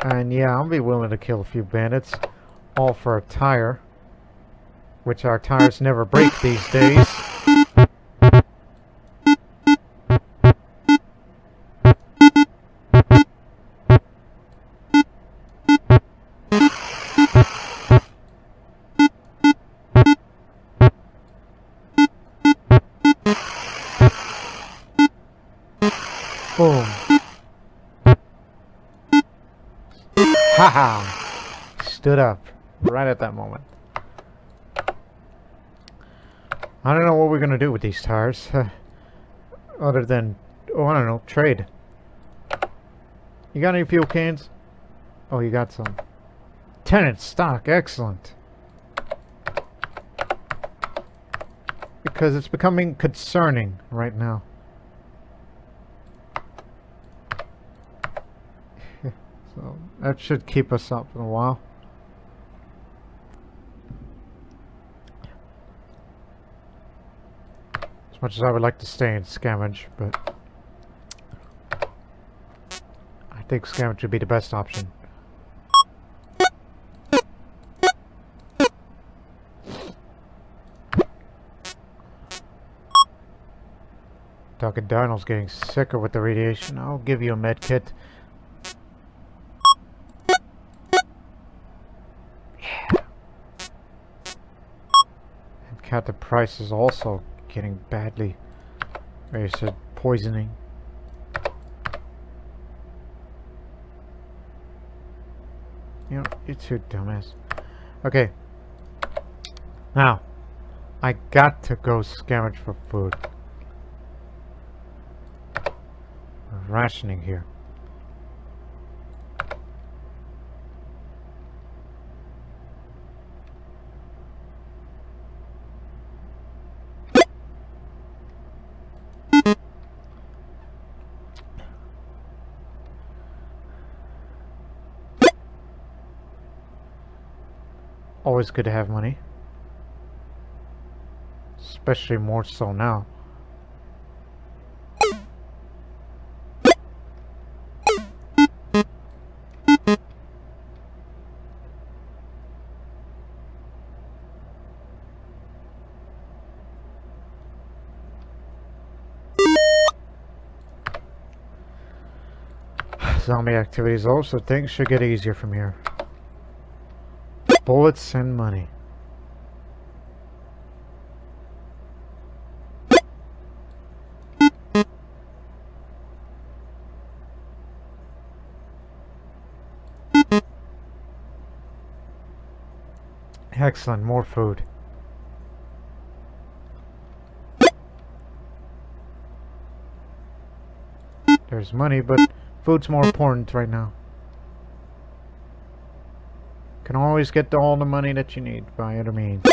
And yeah, I'll be willing to kill a few bandits. All for a tire. Which our tires never break these days. Boom. Haha! Stood up right at that moment. I don't know what we're gonna do with these tires. Other than, oh, I don't know, trade. You got any fuel cans? Oh, you got some. Tenant stock, excellent. Because it's becoming concerning right now. So that should keep us up for a while. As much as I would like to stay in scavenge, but I think scavenge would be the best option. Dr. Donald's getting sicker with the radiation. I'll give you a med kit. The price is also getting badly. They said poisoning. You know, you're too dumbass. Okay. Now, I got to go scavenge for food. Rationing here. Always good to have money. Especially more so now. zombie activity is low, so things should get easier from here. Bullets and money. Excellent, more food. There's money, but food's more important right now. Can always get all the money that you need by other means.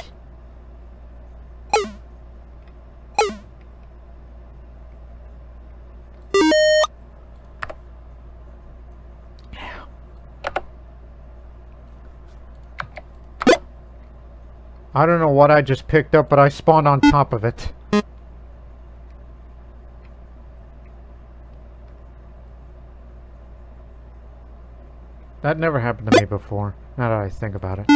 I don't know what I just picked up, but I spawned on top of it. That never happened to me before, now that I think about it.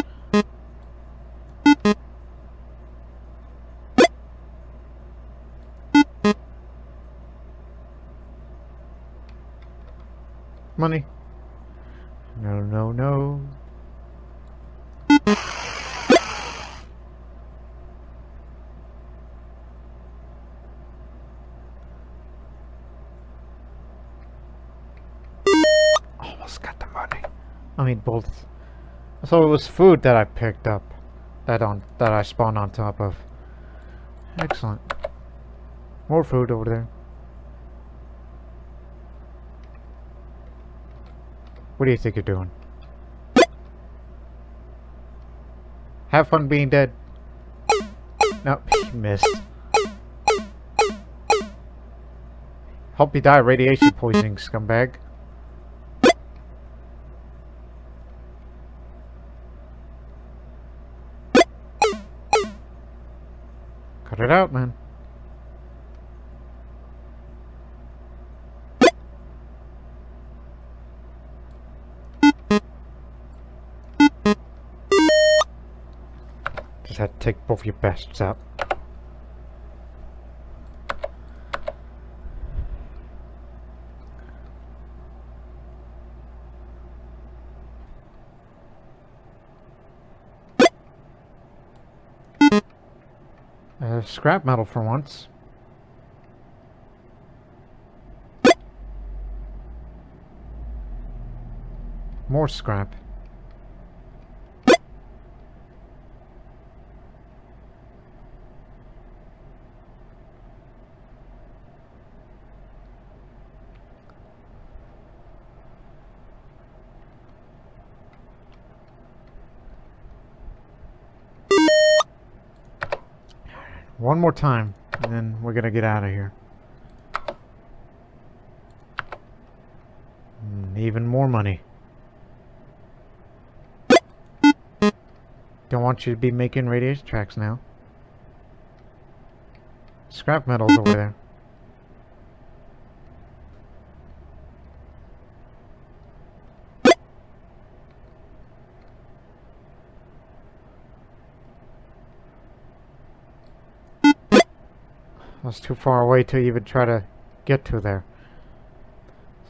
Money. No, no, no. Almost got the money. I mean bullets. So it was food that I picked up. That I spawned on top of. Excellent. More food over there. What do you think you're doing? Have fun being dead. Nope, you missed. Hope you die of radiation poisoning, scumbag. Cut it out, man. Just had to take both your bastards out. Scrap metal for once. More scrap. One more time, and then we're gonna get out of here. Even more money. Don't want you to be making radiation tracks now. Scrap metal's over there. I was too far away to even try to get to there.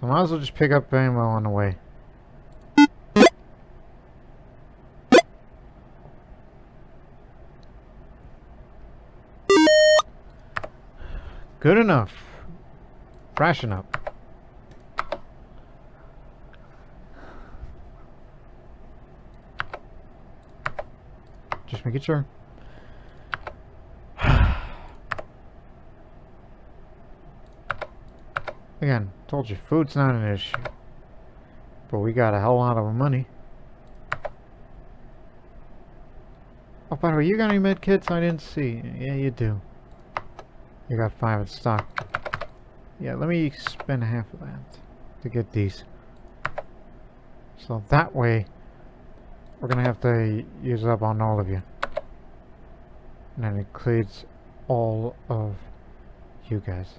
So I might as well just pick up ammo on the way. Good enough. Ration up. Just making sure. Again, told you, food's not an issue. But we got a hell lot of money. Oh, by the way, you got any med kits I didn't see? Yeah, you do. You got 5 in stock. Yeah, let me spend half of that to get these. So that way, we're gonna have to use up on all of you. And that includes all of you guys.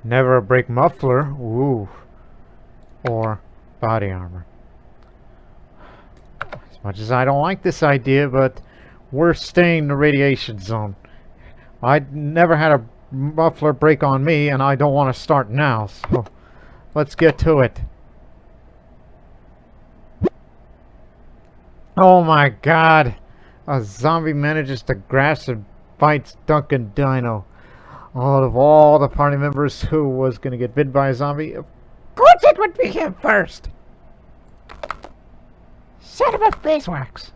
Never a break muffler. Ooh. Or body armor. As much as I don't like this idea, but we're staying in the radiation zone. I never had a muffler break on me, and I don't want to start now, so let's get to it. Oh my god! A zombie manages to grasp and bites Duncan Dino. Out of all the party members, who was going to get bitten by a zombie? Of course it would be him first! Son of a beeswax!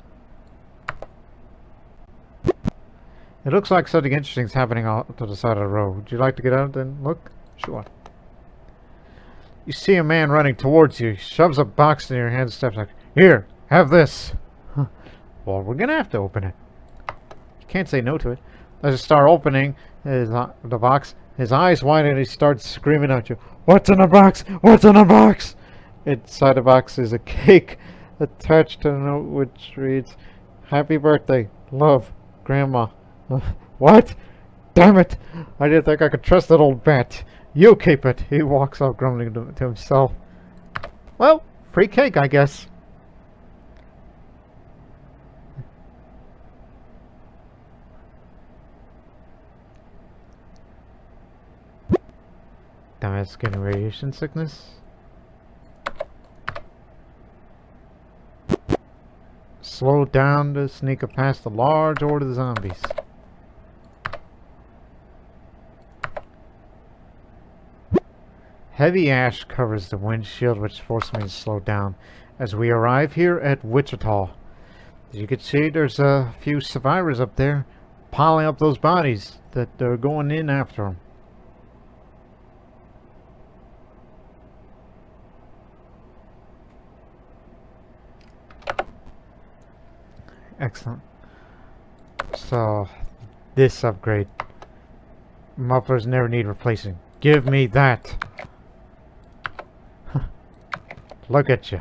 It looks like something interesting is happening out to the side of the road. Would you like to get out and look? Sure. You see a man running towards you. He shoves a box in your hand and steps like, "Here, have this." Huh. Well, we're gonna have to open it. You can't say no to it. As you start opening the box, his eyes widen and he starts screaming at you. "What's in the box? What's in the box?" Inside the box is a cake attached to a note which reads, "Happy birthday, love, Grandma." What? Damn it! I didn't think I could trust that old bat. You keep it. He walks off grumbling to himself. Well, free cake, I guess. Dumbass getting radiation sickness. Slow down to sneak past a large horde of zombies. Heavy ash covers the windshield, which forced me to slow down as we arrive here at Wichita. As you can see, there's a few survivors up there piling up those bodies that are going in after them. Excellent. So, this upgrade. Mufflers never need replacing. Give me that! Look at you.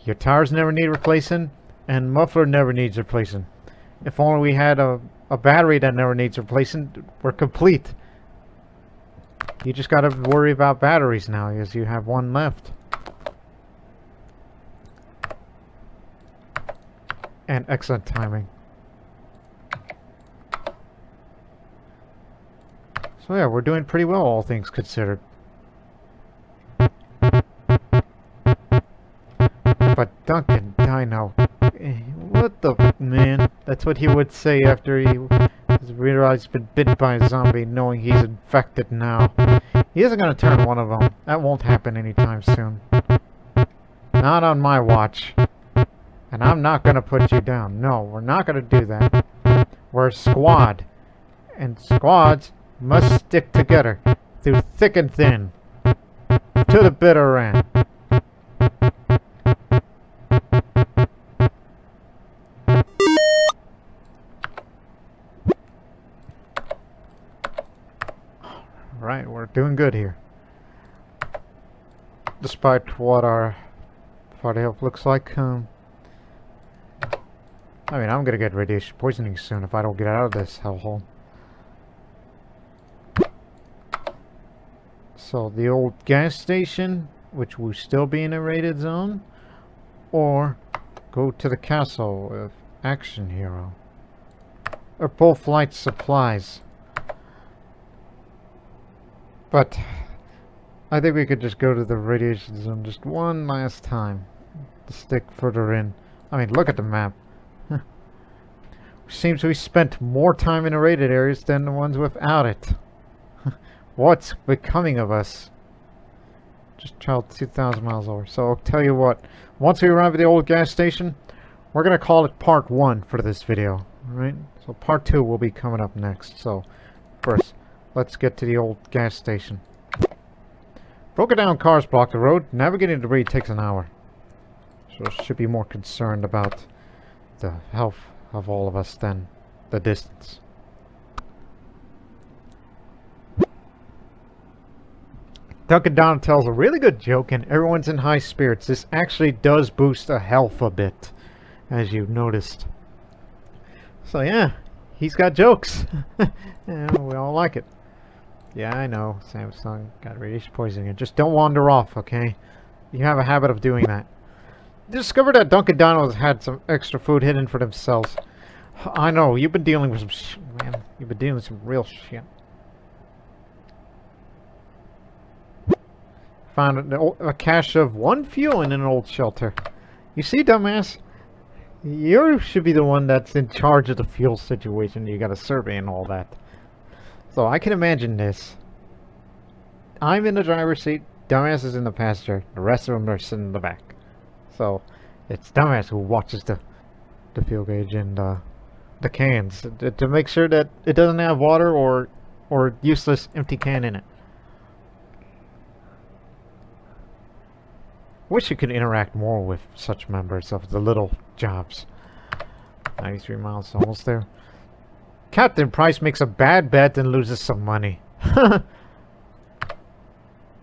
Your tires never need replacing, and muffler never needs replacing. If only we had a battery that never needs replacing, we're complete. You just gotta worry about batteries now, as you have one left. And excellent timing. So yeah, we're doing pretty well, all things considered. But Duncan Dino, what the man? That's what he would say after he realized he's been bitten by a zombie, knowing he's infected now. He isn't gonna turn one of them. That won't happen anytime soon. Not on my watch. And I'm not gonna put you down. No, we're not gonna do that. We're a squad. And squads must stick together through thick and thin. To the bitter end. Right, we're doing good here. Despite what our party health looks like, I mean, I'm gonna get radiation poisoning soon if I don't get out of this hellhole. So, the old gas station, which will still be in a rated zone, or go to the castle of Action Hero. Or both light supplies. But I think we could just go to the radiation zone just one last time to stick further in. I mean, look at the map. Seems we spent more time in the rated areas than the ones without it. What's becoming of us? Just traveled 2,000 miles over. So I'll tell you what. Once we arrive at the old gas station, we're going to call it part 1 for this video. Alright? So part 2 will be coming up next. So first, let's get to the old gas station. Broken down cars block the road. Navigating debris takes an hour. So I should be more concerned about the health of all of us than the distance. Duncan Dino tells a really good joke and everyone's in high spirits. This actually does boost the health a bit, as you've noticed. So yeah, he's got jokes. Yeah, we all like it. Yeah, I know, Samsung got radiation poisoning. Just don't wander off, okay? You have a habit of doing that. Discovered that Dunkin' Donuts had some extra food hidden for themselves. I know, you've been dealing with some shit, man. You've been dealing with some real shit. Found a cache of 1 fuel in an old shelter. You see, dumbass? You should be the one that's in charge of the fuel situation. You got a survey and all that. So I can imagine this. I'm in the driver's seat. Dumbass is in the passenger. The rest of them are sitting in the back. So it's dumbass who watches the fuel gauge and the cans to make sure that it doesn't have water or useless empty can in it. Wish you could interact more with such members of the little jobs. 93 miles, almost there. Captain Price makes a bad bet and loses some money.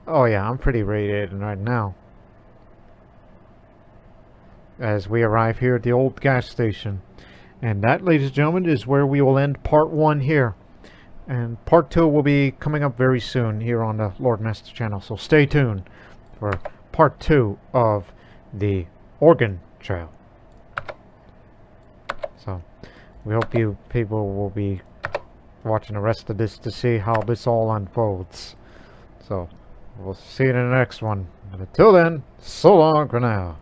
Oh yeah, I'm pretty radiated right now. As we arrive here at the old gas station. And that, ladies and gentlemen, is where we will end part 1 here. And part 2 will be coming up very soon here on the Lord Master channel. So stay tuned for part 2 of the Oregon Trail. So we hope you people will be watching the rest of this to see how this all unfolds. So we'll see you in the next one. But until then, so long for now.